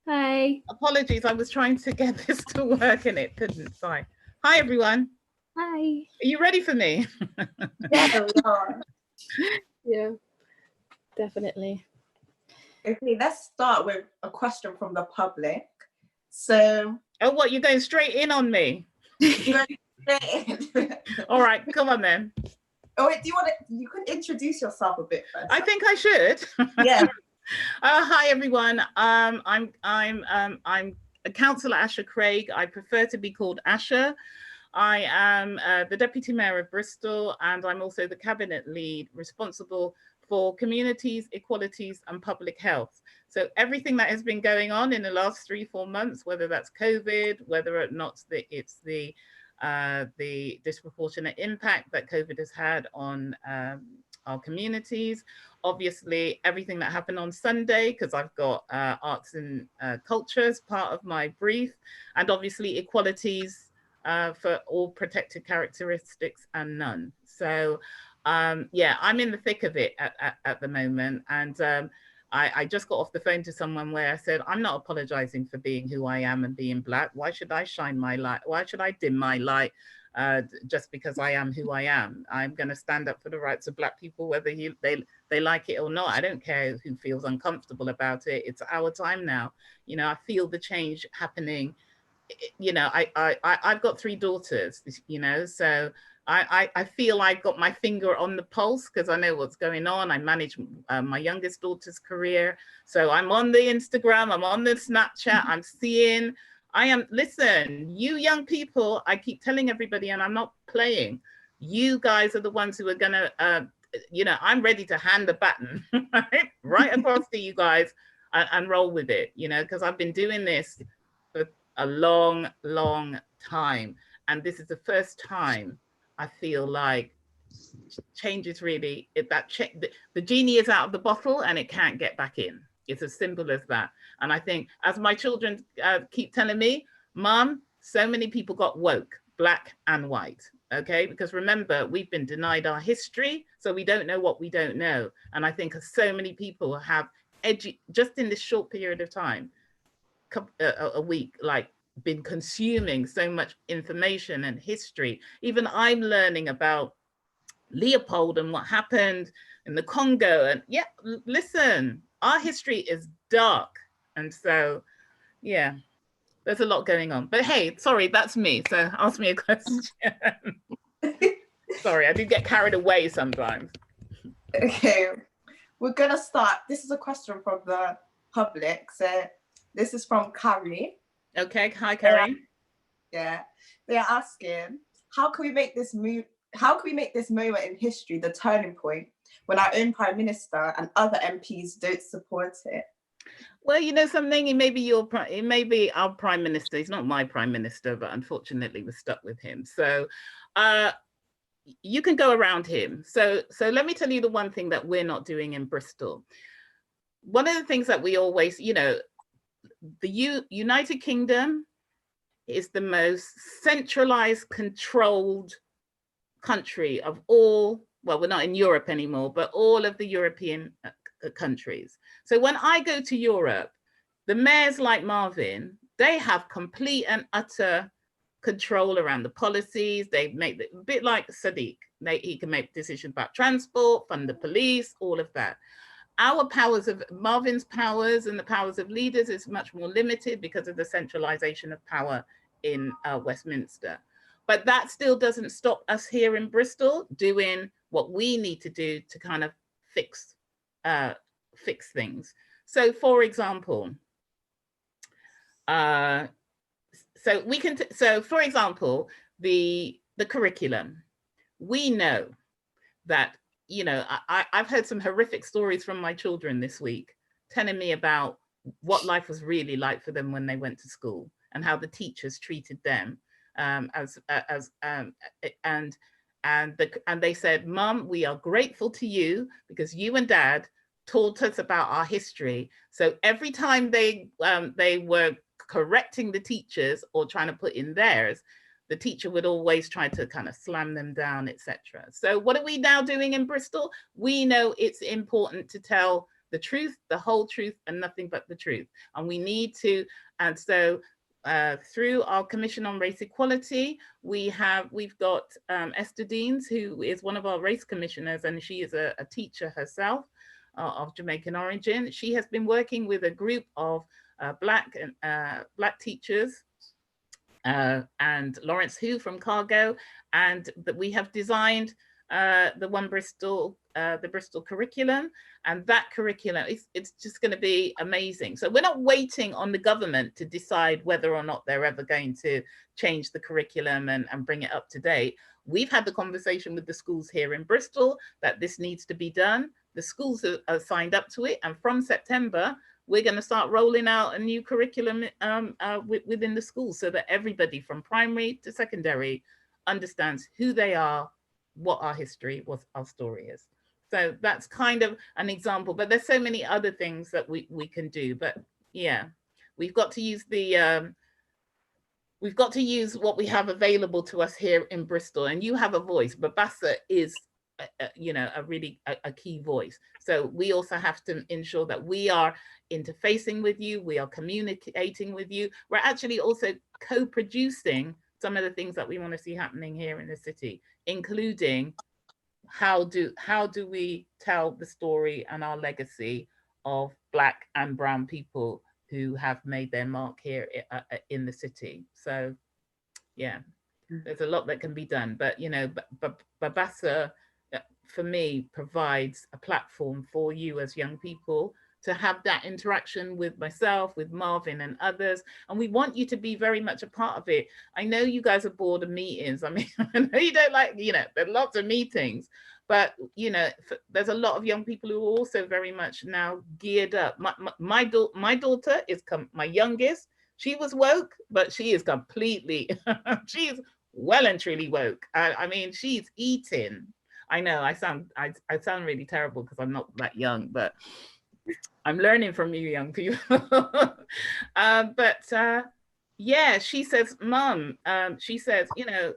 Hi. Apologies. I was trying to get this to work and it didn't. Sorry. Hi, everyone. Hi. Are you ready for me? yeah, we are. Yeah, definitely. Okay, let's start with a question from the public. So, Oh, what? You're going straight in on me? All right, come on then. Oh, wait, you could introduce yourself a bit first. I think I should. Yeah. Hi, everyone. I'm a councillor at Asha Creek. I prefer to be called Asha. I am the Deputy Mayor of Bristol, and I'm also the Cabinet Lead responsible for communities, equalities, and public health. So everything that has been going on in the last 3-4 months, whether that's COVID, whether or not it's the disproportionate impact that COVID has had on our communities. Obviously, everything that happened on Sunday, because I've got arts and culture as part of my brief, and obviously equalities for all protected characteristics and none. So yeah, I'm in the thick of it at the moment. And I just got off the phone to someone where I said, I'm not apologizing for being who I am and being Black. Why should I shine my light? Why should I dim my light just because I am who I am. I'm going to stand up for the rights of Black people, whether they like it or not. I don't care who feels uncomfortable about it. It's our time now. You know, I feel the change happening. You know, I've got 3 daughters, you know, so I feel I've got my finger on the pulse because I know what's going on. I manage my youngest daughter's career. So I'm on the Instagram, I'm on the Snapchat, I'm seeing, listen, you young people, I keep telling everybody, and I'm not playing, you guys are the ones who are gonna, you know, I'm ready to hand the baton right across to you guys and roll with it, you know, because I've been doing this for a long, long time. And this is the first time I feel like change is really, the genie is out of the bottle and it can't get back in. It's as simple as that. And I think, as my children keep telling me, Mom, so many people got woke, Black and white, okay? Because remember, we've been denied our history, so we don't know what we don't know. And I think so many people have, just in this short period of time, a week, like, been consuming so much information and history. Even I'm learning about Leopold and what happened in the Congo. And yeah, listen, our history is dark. And so, yeah, there's a lot going on. But hey, sorry, that's me. So ask me a question. Sorry, I do get carried away sometimes. Okay, we're gonna start. This is a question from the public. So this is from Carrie. Okay, hi Carrie. Yeah, they're asking, how can we make this move? How can we make this moment in history the turning point when our own Prime Minister and other MPs don't support it? Well, you know something, it may be our Prime Minister. He's not my Prime Minister, but unfortunately we're stuck with him. So you can go around him. So let me tell you the one thing that we're not doing in Bristol. One of the things that we always, you know, the United Kingdom is the most centralized, controlled country of all, well, we're not in Europe anymore, but all of the European countries. So when I go to Europe, the mayors like Marvin, they have complete and utter control around the policies. They make it a bit like Sadiq. He can make decisions about transport, fund the police, all of that. Our powers of Marvin's powers and the powers of leaders is much more limited because of the centralization of power in Westminster. But that still doesn't stop us here in Bristol doing what we need to do to kind of fix things. So, for example, the curriculum. We know that, you know, I've heard some horrific stories from my children this week telling me about what life was really like for them when they went to school and how the teachers treated them. And they said, Mom, we are grateful to you because you and Dad taught us about our history. So every time they were correcting the teachers or trying to put in theirs, the teacher would always try to kind of slam them down, etc. So what are we now doing in Bristol? We know it's important to tell the truth, the whole truth, and nothing but the truth. And we need to, and so through our Commission on Race Equality, we've got Esther Deans, who is one of our race commissioners, and she is a teacher herself of Jamaican origin. She has been working with a group of Black teachers, and Lawrence Hu from Cargo, and that we have designed the Bristol curriculum, and that curriculum, it's just going to be amazing. So we're not waiting on the government to decide whether or not they're ever going to change the curriculum and bring it up to date. We've had the conversation with the schools here in Bristol that this needs to be done. The schools are signed up to it, and from September, we're going to start rolling out a new curriculum within the schools so that everybody from primary to secondary understands who they are, what our history, what our story is. So that's kind of an example, but there's so many other things that we can do. But yeah, we've got to use what we have available to us here in Bristol. And you have a voice. Babbasa is a key voice. So we also have to ensure that we are interfacing with you, we are communicating with you. We're actually also co-producing some of the things that we want to see happening here in the city, including how do we tell the story and our legacy of Black and brown people who have made their mark here in the city. So yeah, there's a lot that can be done, but you know, Babbasa for me provides a platform for you as young people to have that interaction with myself, with Marvin and others. And we want you to be very much a part of it. I know you guys are bored of meetings. I mean, I know you don't like, you know, there are lots of meetings, but you know, there's a lot of young people who are also very much now geared up. My daughter is, my youngest, she was woke, but she is completely, she's well and truly woke. I mean, she's eating. I know I sound really terrible because I'm not that young, but I'm learning from you young people. Yeah, she says, Mum, she says, you know,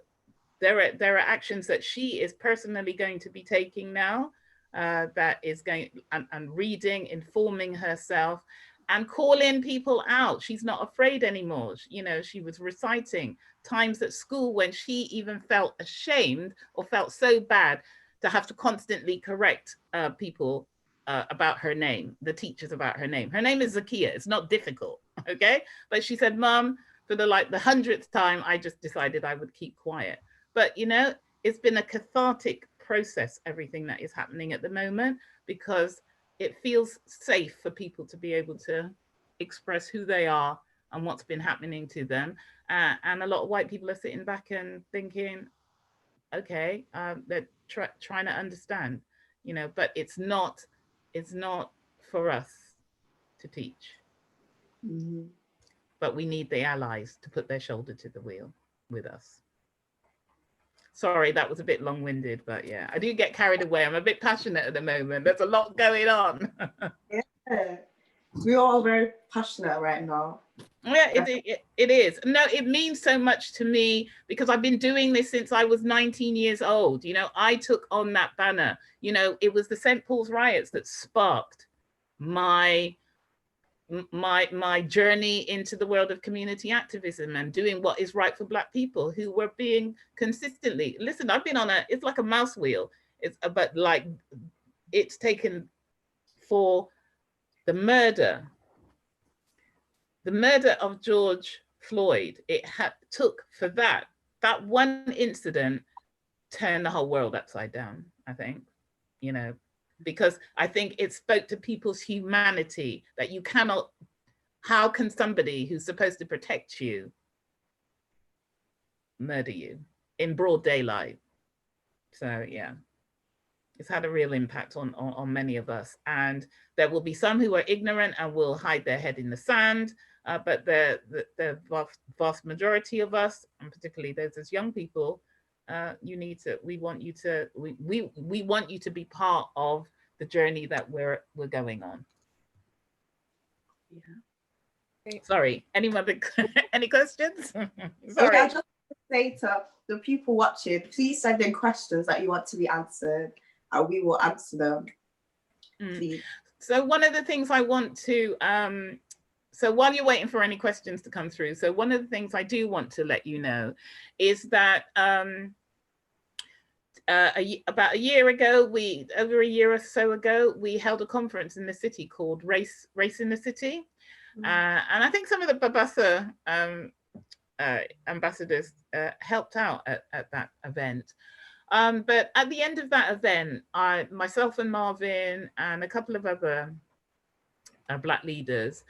there are actions that she is personally going to be taking now, that is going and reading, informing herself and calling people out. She's not afraid anymore. You know, she was reciting times at school when she even felt ashamed or felt so bad to have to constantly correct people about her name, the teachers about her name. Her name is Zakia. It's not difficult, okay? But she said, Mum, for the 100th time, I just decided I would keep quiet. But you know, it's been a cathartic process, everything that is happening at the moment, because it feels safe for people to be able to express who they are and what's been happening to them. And a lot of white people are sitting back and thinking, okay, they're trying to understand, you know, but it's not for us to teach. Mm-hmm. But we need the allies to put their shoulder to the wheel with us. Sorry, that was a bit long-winded, but yeah, I do get carried away. I'm a bit passionate at the moment. There's a lot going on. Yeah, we are all very passionate right now. Yeah, it is. No, it means so much to me because I've been doing this since I was 19 years old. You know, I took on that banner. You know, it was the St. Paul's riots that sparked my journey into the world of community activism and doing what is right for Black people who were being consistently, listen, I've been on it's like a mouse wheel. But like, it's taken for the murder of George Floyd, it took for that one incident turned the whole world upside down, I think, you know, because I think it spoke to people's humanity that you cannot, how can somebody who's supposed to protect you murder you in broad daylight? So yeah, it's had a real impact on many of us. And there will be some who are ignorant and will hide their head in the sand. But the vast majority of us, and particularly those as young people, we want you to be part of the journey that we're going on. Yeah. Sorry, any questions? Sorry. Okay, I just want to say to the people watching, please send in questions that you want to be answered and we will answer them. Please. So one of the things I want to, so while you're waiting for any questions to come through, so one of the things I do want to let you know is that about a year ago, over a year or so ago, we held a conference in the city called Race in the City. And I think some of the Babbasa ambassadors helped out at that event. But at the end of that event, myself and Marvin and a couple of other Black leaders,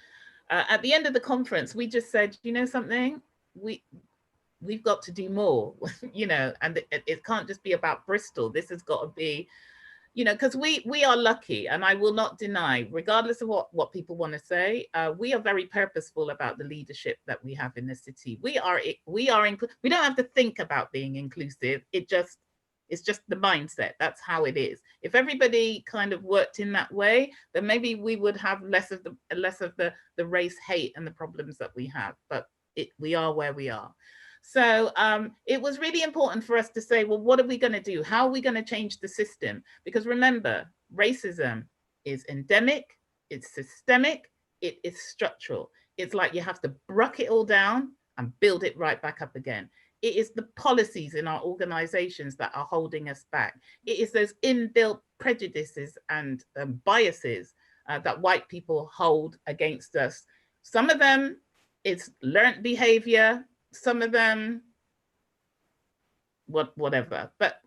at the end of the conference, we just said, you know something, we've got to do more, you know, and it can't just be about Bristol. This has got to be, you know, because we are lucky, and I will not deny, regardless of what people want to say, we are very purposeful about the leadership that we have in the city. We don't have to think about being inclusive. It's just the mindset. That's how it is. If everybody kind of worked in that way, then maybe we would have less of the race hate and the problems that we have. But we are where we are. So it was really important for us to say, well, what are we going to do? How are we going to change the system? Because remember, racism is endemic, it's systemic, it is structural. It's like you have to bruck it all down and build it right back up again. It is the policies in our organizations that are holding us back. It is those inbuilt prejudices and biases that white people hold against us. Some of them, it's learned behavior. Some of them, whatever. But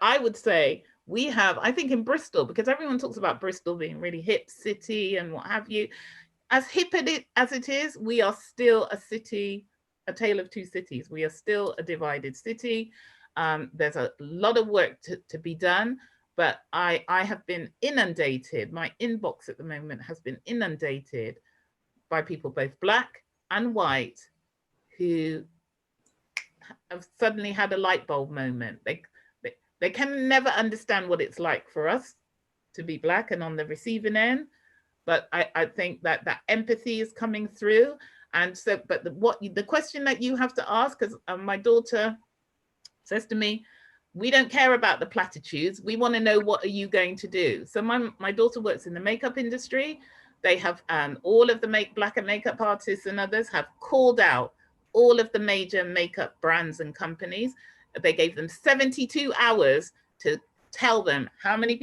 I would say we have, I think in Bristol, because everyone talks about Bristol being really hip city and what have you, as hip as it is, we are still a city, a tale of two cities. We are still a divided city. There's a lot of work to be done, but I have been inundated. My inbox at the moment has been inundated by people, both Black and white, who have suddenly had a light bulb moment. They can never understand what it's like for us to be Black and on the receiving end. But I think that that empathy is coming through. And so, but the question that you have to ask, because my daughter says to me, we don't care about the platitudes. We want to know, what are you going to do? So my daughter works in the makeup industry. They have all of the Black and makeup artists and others have called out all of the major makeup brands and companies. They gave them 72 hours to tell them how many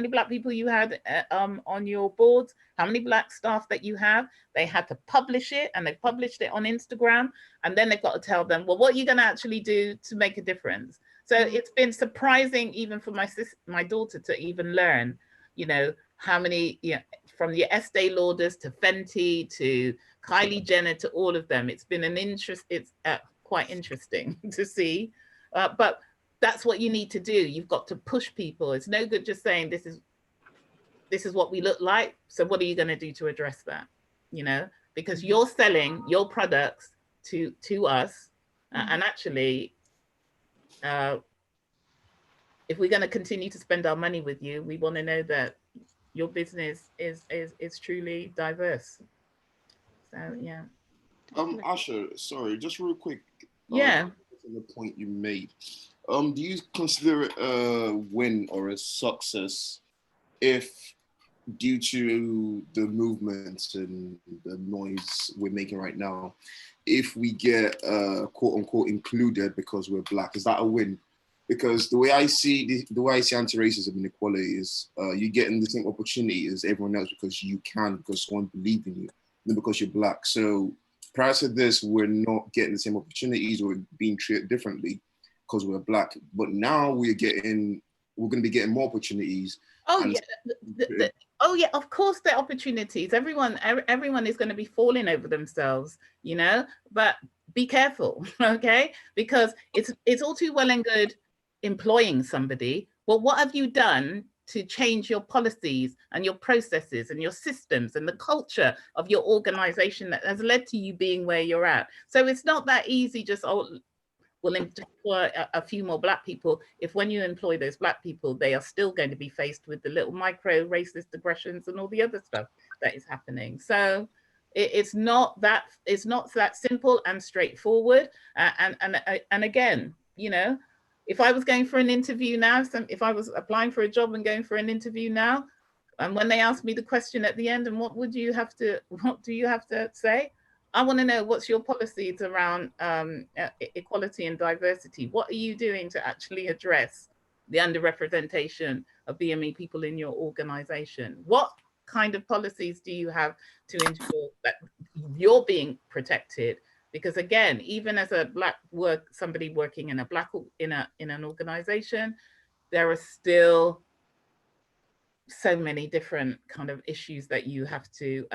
Black people you had on your boards, how many Black staff that you have. They had to publish it, and they published it on Instagram. And then they've got to tell them, well, what are you going to actually do to make a difference? So it's been surprising, even for my daughter, to even learn, you know, how many, from the Estee Lauders to Fenty to Kylie Jenner to all of them. It's been it's quite interesting to see, but that's what you need to do. You've got to push people. It's no good just saying this is what we look like. So what are you going to do to address that? You know, because you're selling your products to us, and actually, if we're going to continue to spend our money with you, we want to know that your business is truly diverse. So yeah. Asha, sorry, just real quick. Yeah. On the point you made, do you consider it a win or a success if, due to the movements and the noise we're making right now, if we get quote unquote included because we're Black? Is that a win? Because the way I see anti-racism and equality is you getting the same opportunity as everyone else because you can, because someone believes in you, than because you're Black. So prior to this, we're not getting the same opportunities, or being treated differently because we're Black. But now we're going to be getting more opportunities. Oh yeah, oh yeah, of course there are opportunities. Everyone is going to be falling over themselves, you know. But be careful, okay? Because it's all too well and good employing somebody. Well, what have you done to change your policies and your processes and your systems and the culture of your organization that has led to you being where you're at? So it's not that easy, just, oh, we'll employ a few more Black people, if when you employ those Black people, they are still going to be faced with the little micro racist aggressions and all the other stuff that is happening. So it's not that simple and straightforward. And again, you know, if I was going for an interview now, if I was applying for a job and going for an interview now, and when they ask me the question at the end, and what do you have to say? I want to know, what's your policies around equality and diversity? What are you doing to actually address the underrepresentation of BME people in your organization? What kind of policies do you have to ensure that you're being protected? Because again, even as a somebody working in an organization, there are still so many different kind of issues that you have to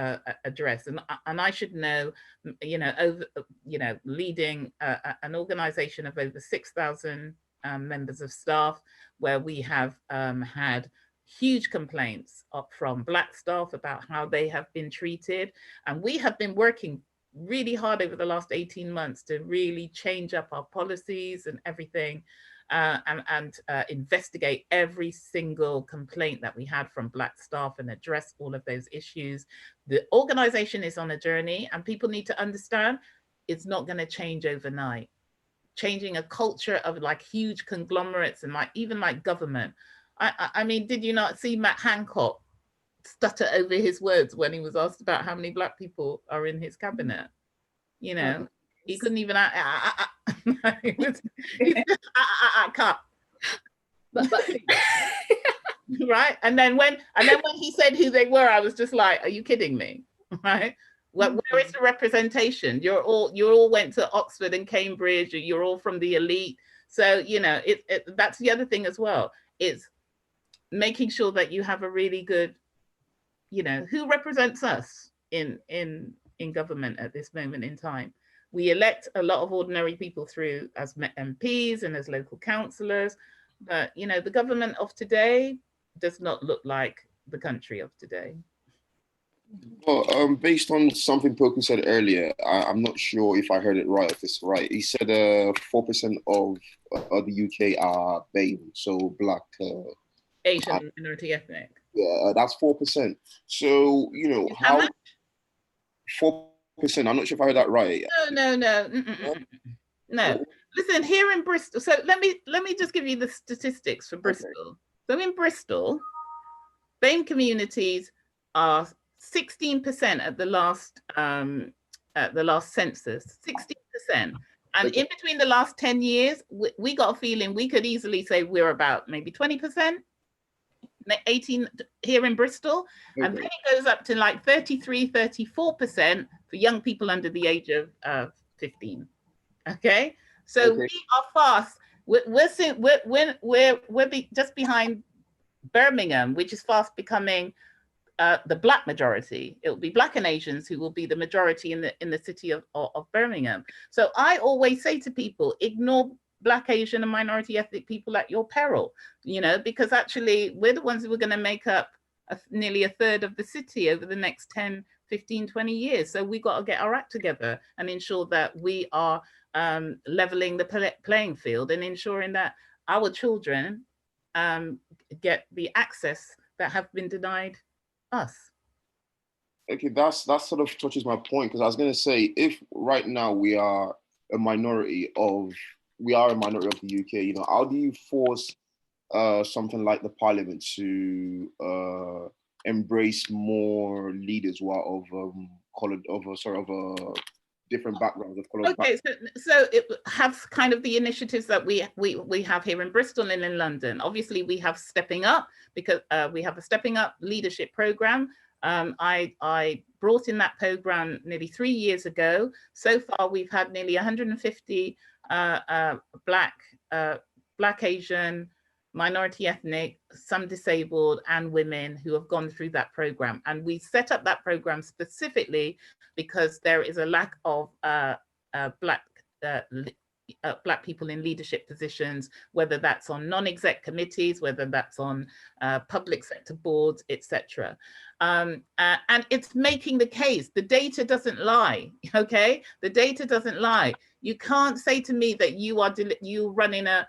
address, and I should know, you know, leading an organization of over 6,000 members of staff, where we have had huge complaints from Black staff about how they have been treated, and we have been working really hard over the last 18 months to really change up our policies and everything. And investigate every single complaint that we had from Black staff and address all of those issues. The organization is on a journey, and people need to understand it's not going to change overnight. Changing a culture of like huge conglomerates and even like government. I mean, did you not see Matt Hancock stutter over his words when he was asked about how many Black people are in his cabinet? You know, he couldn't even, Cut. But Right, and then when he said who they were, I was just like, are you kidding me? Right. Where is the representation? You all went to Oxford and Cambridge, you're all from the elite. So, you know, that's the other thing as well. It's making sure that you have a really good, you know, who represents us in government at this moment in time. We elect a lot of ordinary people through as MPs and as local councillors, but, you know, the government of today does not look like the country of today. Well, based on something Poku said earlier, I'm not sure if I heard it right, if it's right. He said 4% of the UK are BAME, so Black. Asian minority ethnic. Yeah, that's 4%. So, you know, How much? 4%. I'm not sure if I heard that right. No. No. Listen, here in Bristol, so let me just give you the statistics for Bristol. Okay. So in Bristol, BAME communities are 16% at the last census, 16%. And in between the last 10 years, we got a feeling we could easily say we're about maybe 20%, 18 here in Bristol. Okay. And then it goes up to like 33, 34% for young people under the age of 15. Okay. So okay. We are fast. We're just behind Birmingham, which is fast becoming the Black majority. It will be Black and Asians who will be the majority in the city of Birmingham. So I always say to people, ignore Black, Asian and minority ethnic people at your peril, you know, because actually we're the ones who are going to make up nearly a third of the city over the next 10, 15, 20 years. So we got to get our act together and ensure that we are leveling the playing field and ensuring that our children get the access that have been denied us. Okay, that sort of touches my point, because I was going to say, if right now we are a minority of the UK, you know, how do you force something like the parliament to embrace more leaders who are of different backgrounds of color? Okay, so it has kind of the initiatives that we have here in Bristol and in London. Obviously, we have Stepping Up, because we have a Stepping Up leadership program. I brought in that program nearly 3 years ago. So far, we've had nearly 150 Black, Asian, minority ethnic, some disabled, and women who have gone through that program. And we set up that program specifically because there is a lack of Black people in leadership positions, whether that's on non-exec committees, whether that's on public sector boards, etc. And it's making the case. The data doesn't lie, okay? The data doesn't lie. You can't say to me that you are running a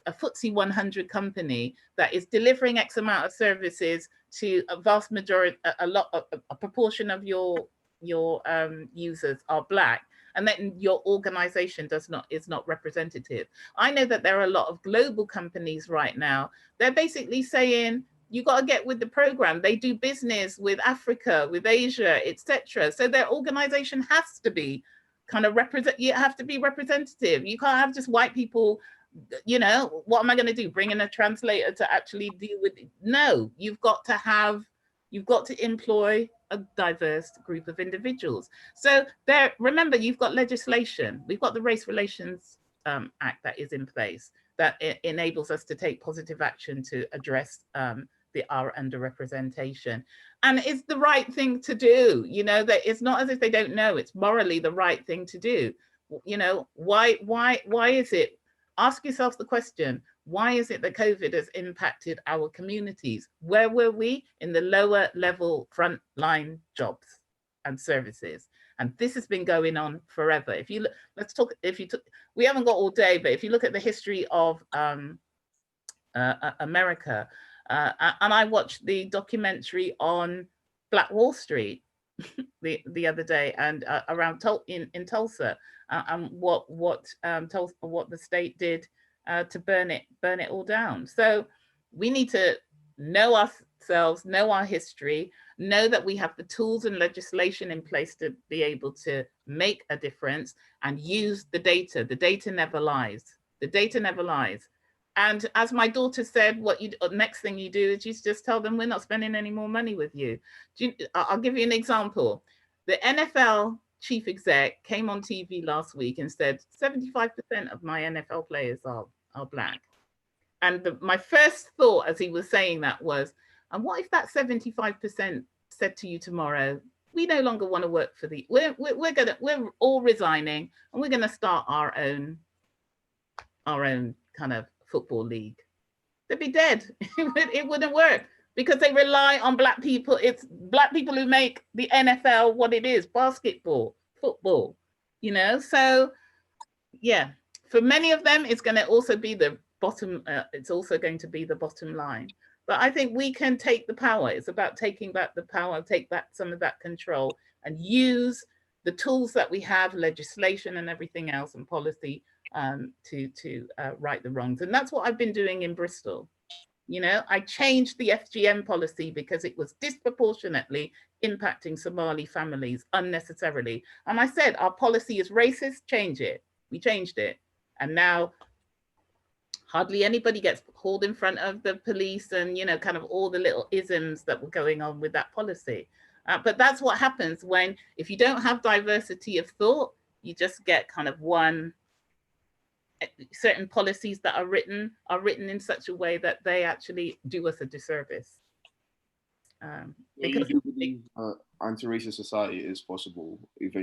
FTSE 100 company that is delivering X amount of services to a vast majority, a proportion of your users are Black, and then your organization is not representative. I know that there are a lot of global companies right now. They're basically saying, you got to get with the program. They do business with Africa, with Asia, etc. So their organization has to be kind of you have to be representative. You can't have just white people, you know, what am I going to do? Bring in a translator to actually deal with it? No, you've got to employ a diverse group of individuals. So remember, you've got legislation. We've got the Race Relations Act that is in place that enables us to take positive action to address our underrepresentation. And it's the right thing to do. You know, that it's not as if they don't know, it's morally the right thing to do. You know, why is it? Ask yourself the question, why is it that COVID has impacted our communities? Where were we? In the lower level frontline jobs and services. And this has been going on forever. If you look, we haven't got all day, but if you look at the history of America, and I watched the documentary on Black Wall Street the other day, and around in Tulsa, and what the state did to burn it all down. So we need to know ourselves, know our history, know that we have the tools and legislation in place to be able to make a difference, and use the data. The data never lies. The data never lies. And as my daughter said, what you next thing you do is you just tell them, we're not spending any more money with you. I'll give you an example. The NFL chief exec came on TV last week and said 75% of my NFL players are Black. And my first thought as he was saying that was, and what if that 75% said to you tomorrow, we no longer want to work for we're all resigning, and we're gonna start our own kind of football league. They'd be dead. It wouldn't work, because they rely on Black people. It's Black people who make the NFL what it is, basketball, football, you know? So yeah, for many of them, it's going to also be the bottom, it's also going to be the bottom line. But I think we can take the power. It's about taking back the power, take back some of that control, and use the tools that we have, legislation and everything else, and policy, to right the wrongs. And that's what I've been doing in Bristol. You know, I changed the FGM policy because it was disproportionately impacting Somali families unnecessarily. And I said, our policy is racist, change it. We changed it. And now hardly anybody gets hauled in front of the police, and, you know, kind of all the little isms that were going on with that policy. But that's what happens when, if you don't have diversity of thought, you just get kind of certain policies that are written in such a way that they actually do us a disservice. Because you do believe anti-racist society is possible,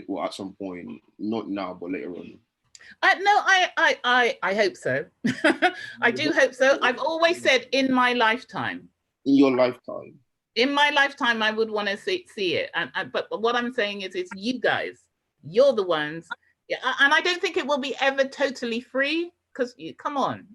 well, at some point, not now, but later on. No, I hope so. I do hope so. I've always said in my lifetime. In your lifetime? In my lifetime, I would want to see it. But what I'm saying is, it's you guys. You're the ones. Yeah, and I don't think it will be ever totally free, because come on,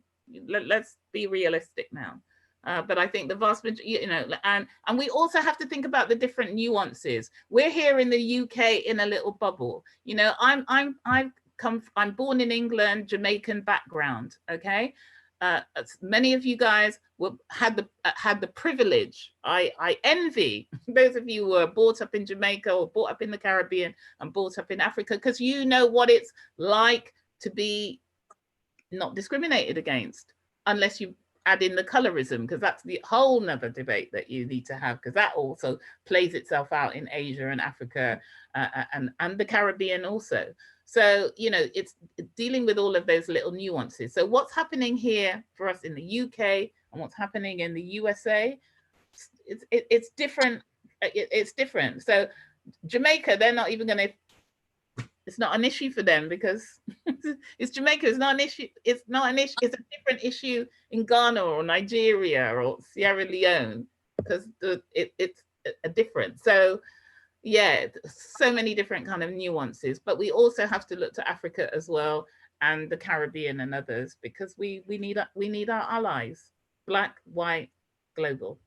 let's be realistic now. But I think the vast majority, you know, and we also have to think about the different nuances. We're here in the UK in a little bubble. You know, I'm born in England, Jamaican background. Okay, many of you guys had the privilege. I envy those of you who were brought up in Jamaica or brought up in the Caribbean and brought up in Africa, because you know what it's like to be not discriminated against, unless you add in the colorism, because that's the whole nother debate that you need to have, because that also plays itself out in Asia and Africa, and the Caribbean also. So, you know, it's dealing with all of those little nuances. So what's happening here for us in the UK and what's happening in the USA, it's different. It's different. So Jamaica, they're not even going to, it's not an issue for them, because it's Jamaica. It's not an issue. It's not an issue. It's a different issue in Ghana or Nigeria or Sierra Leone, because it's a different. So yeah, so many different kind of nuances. But we also have to look to Africa as well, and the Caribbean and others, because we need our allies, Black, white, global.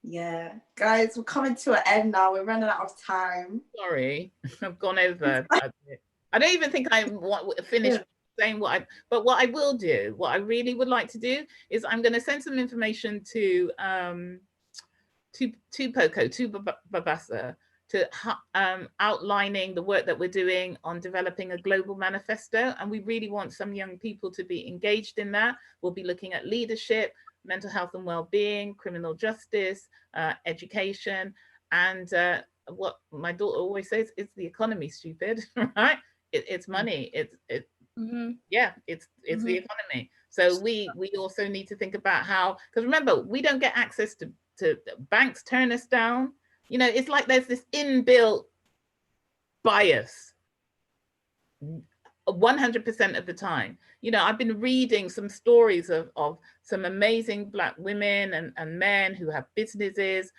Yeah, guys, we're coming to an end now. We're running out of time. Sorry, I've gone over. I don't even think I finished saying but what I will do, what I really would like to do, is I'm going to send some information to Poku, to Babbasa, to outlining the work that we're doing on developing a global manifesto. And we really want some young people to be engaged in that. We'll be looking at leadership, mental health and well-being, criminal justice, education, and what my daughter always says, it's the economy, stupid, right? It's money. Yeah, it's the economy. So we also need to think about how, because remember, we don't get access to banks, turn us down. You know, it's like there's this inbuilt bias 100% of the time. You know, I've been reading some stories of some amazing Black women and men who have businesses,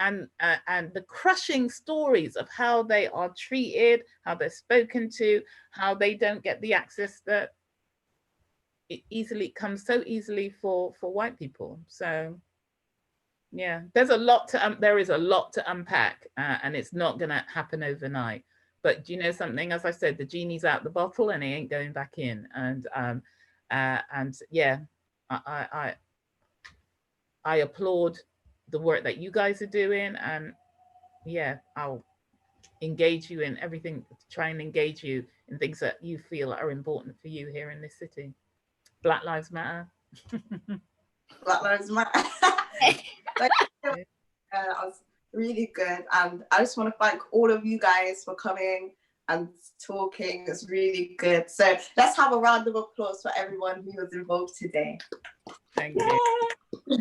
and the crushing stories of how they are treated, how they're spoken to, how they don't get the access that it comes so easily for white people. So yeah, there is a lot to unpack, and it's not going to happen overnight. But do you know something? As I said, the genie's out the bottle and he ain't going back in. And yeah, I applaud the work that you guys are doing, and yeah, I'll engage you in everything, try and engage you in things that you feel are important for you here in this city. Black Lives Matter. Black Lives Matter. That was really good, and I just want to thank all of you guys for coming and talking. It's really good. So let's have a round of applause for everyone who was involved today. Thank you.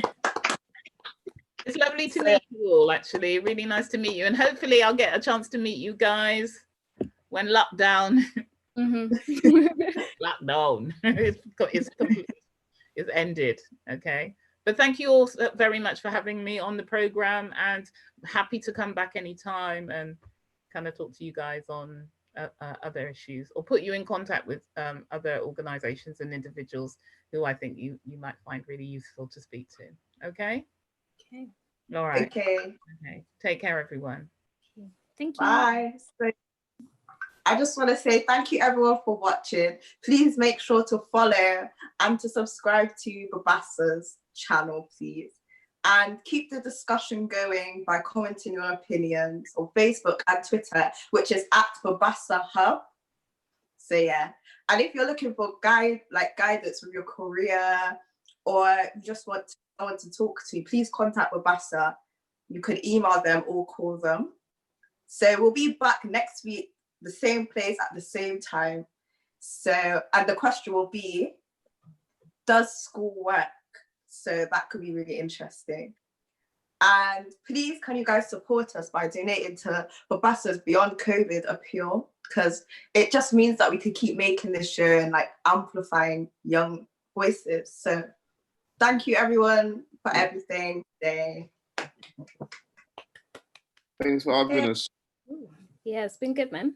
It's lovely to meet you all, actually. Really nice to meet you. And hopefully I'll get a chance to meet you guys when lockdown lockdown is ended. Okay. But thank you all very much for having me on the program, and happy to come back anytime and kind of talk to you guys on other issues, or put you in contact with other organizations and individuals who I think you might find really useful to speak to. Okay. Okay. All right. Okay. Okay. Take care, everyone. Thank you. Bye. So I just want to say thank you everyone for watching. Please make sure to follow and to subscribe to Babbasa's channel, please. And keep the discussion going by commenting your opinions on Facebook and Twitter, which is at Babbasa Hub. So yeah. And if you're looking for guidance with your career, or you just want someone to talk to, please contact Babbasa. You could email them or call them. So we'll be back next week, the same place at the same time. So, and the question will be, does school work? So that could be really interesting. And please, can you guys support us by donating to Babbasa's Beyond COVID appeal? Because it just means that we can keep making this show and like amplifying young voices. So thank you everyone for everything today. Thanks for having us. Yeah, it's been good, man.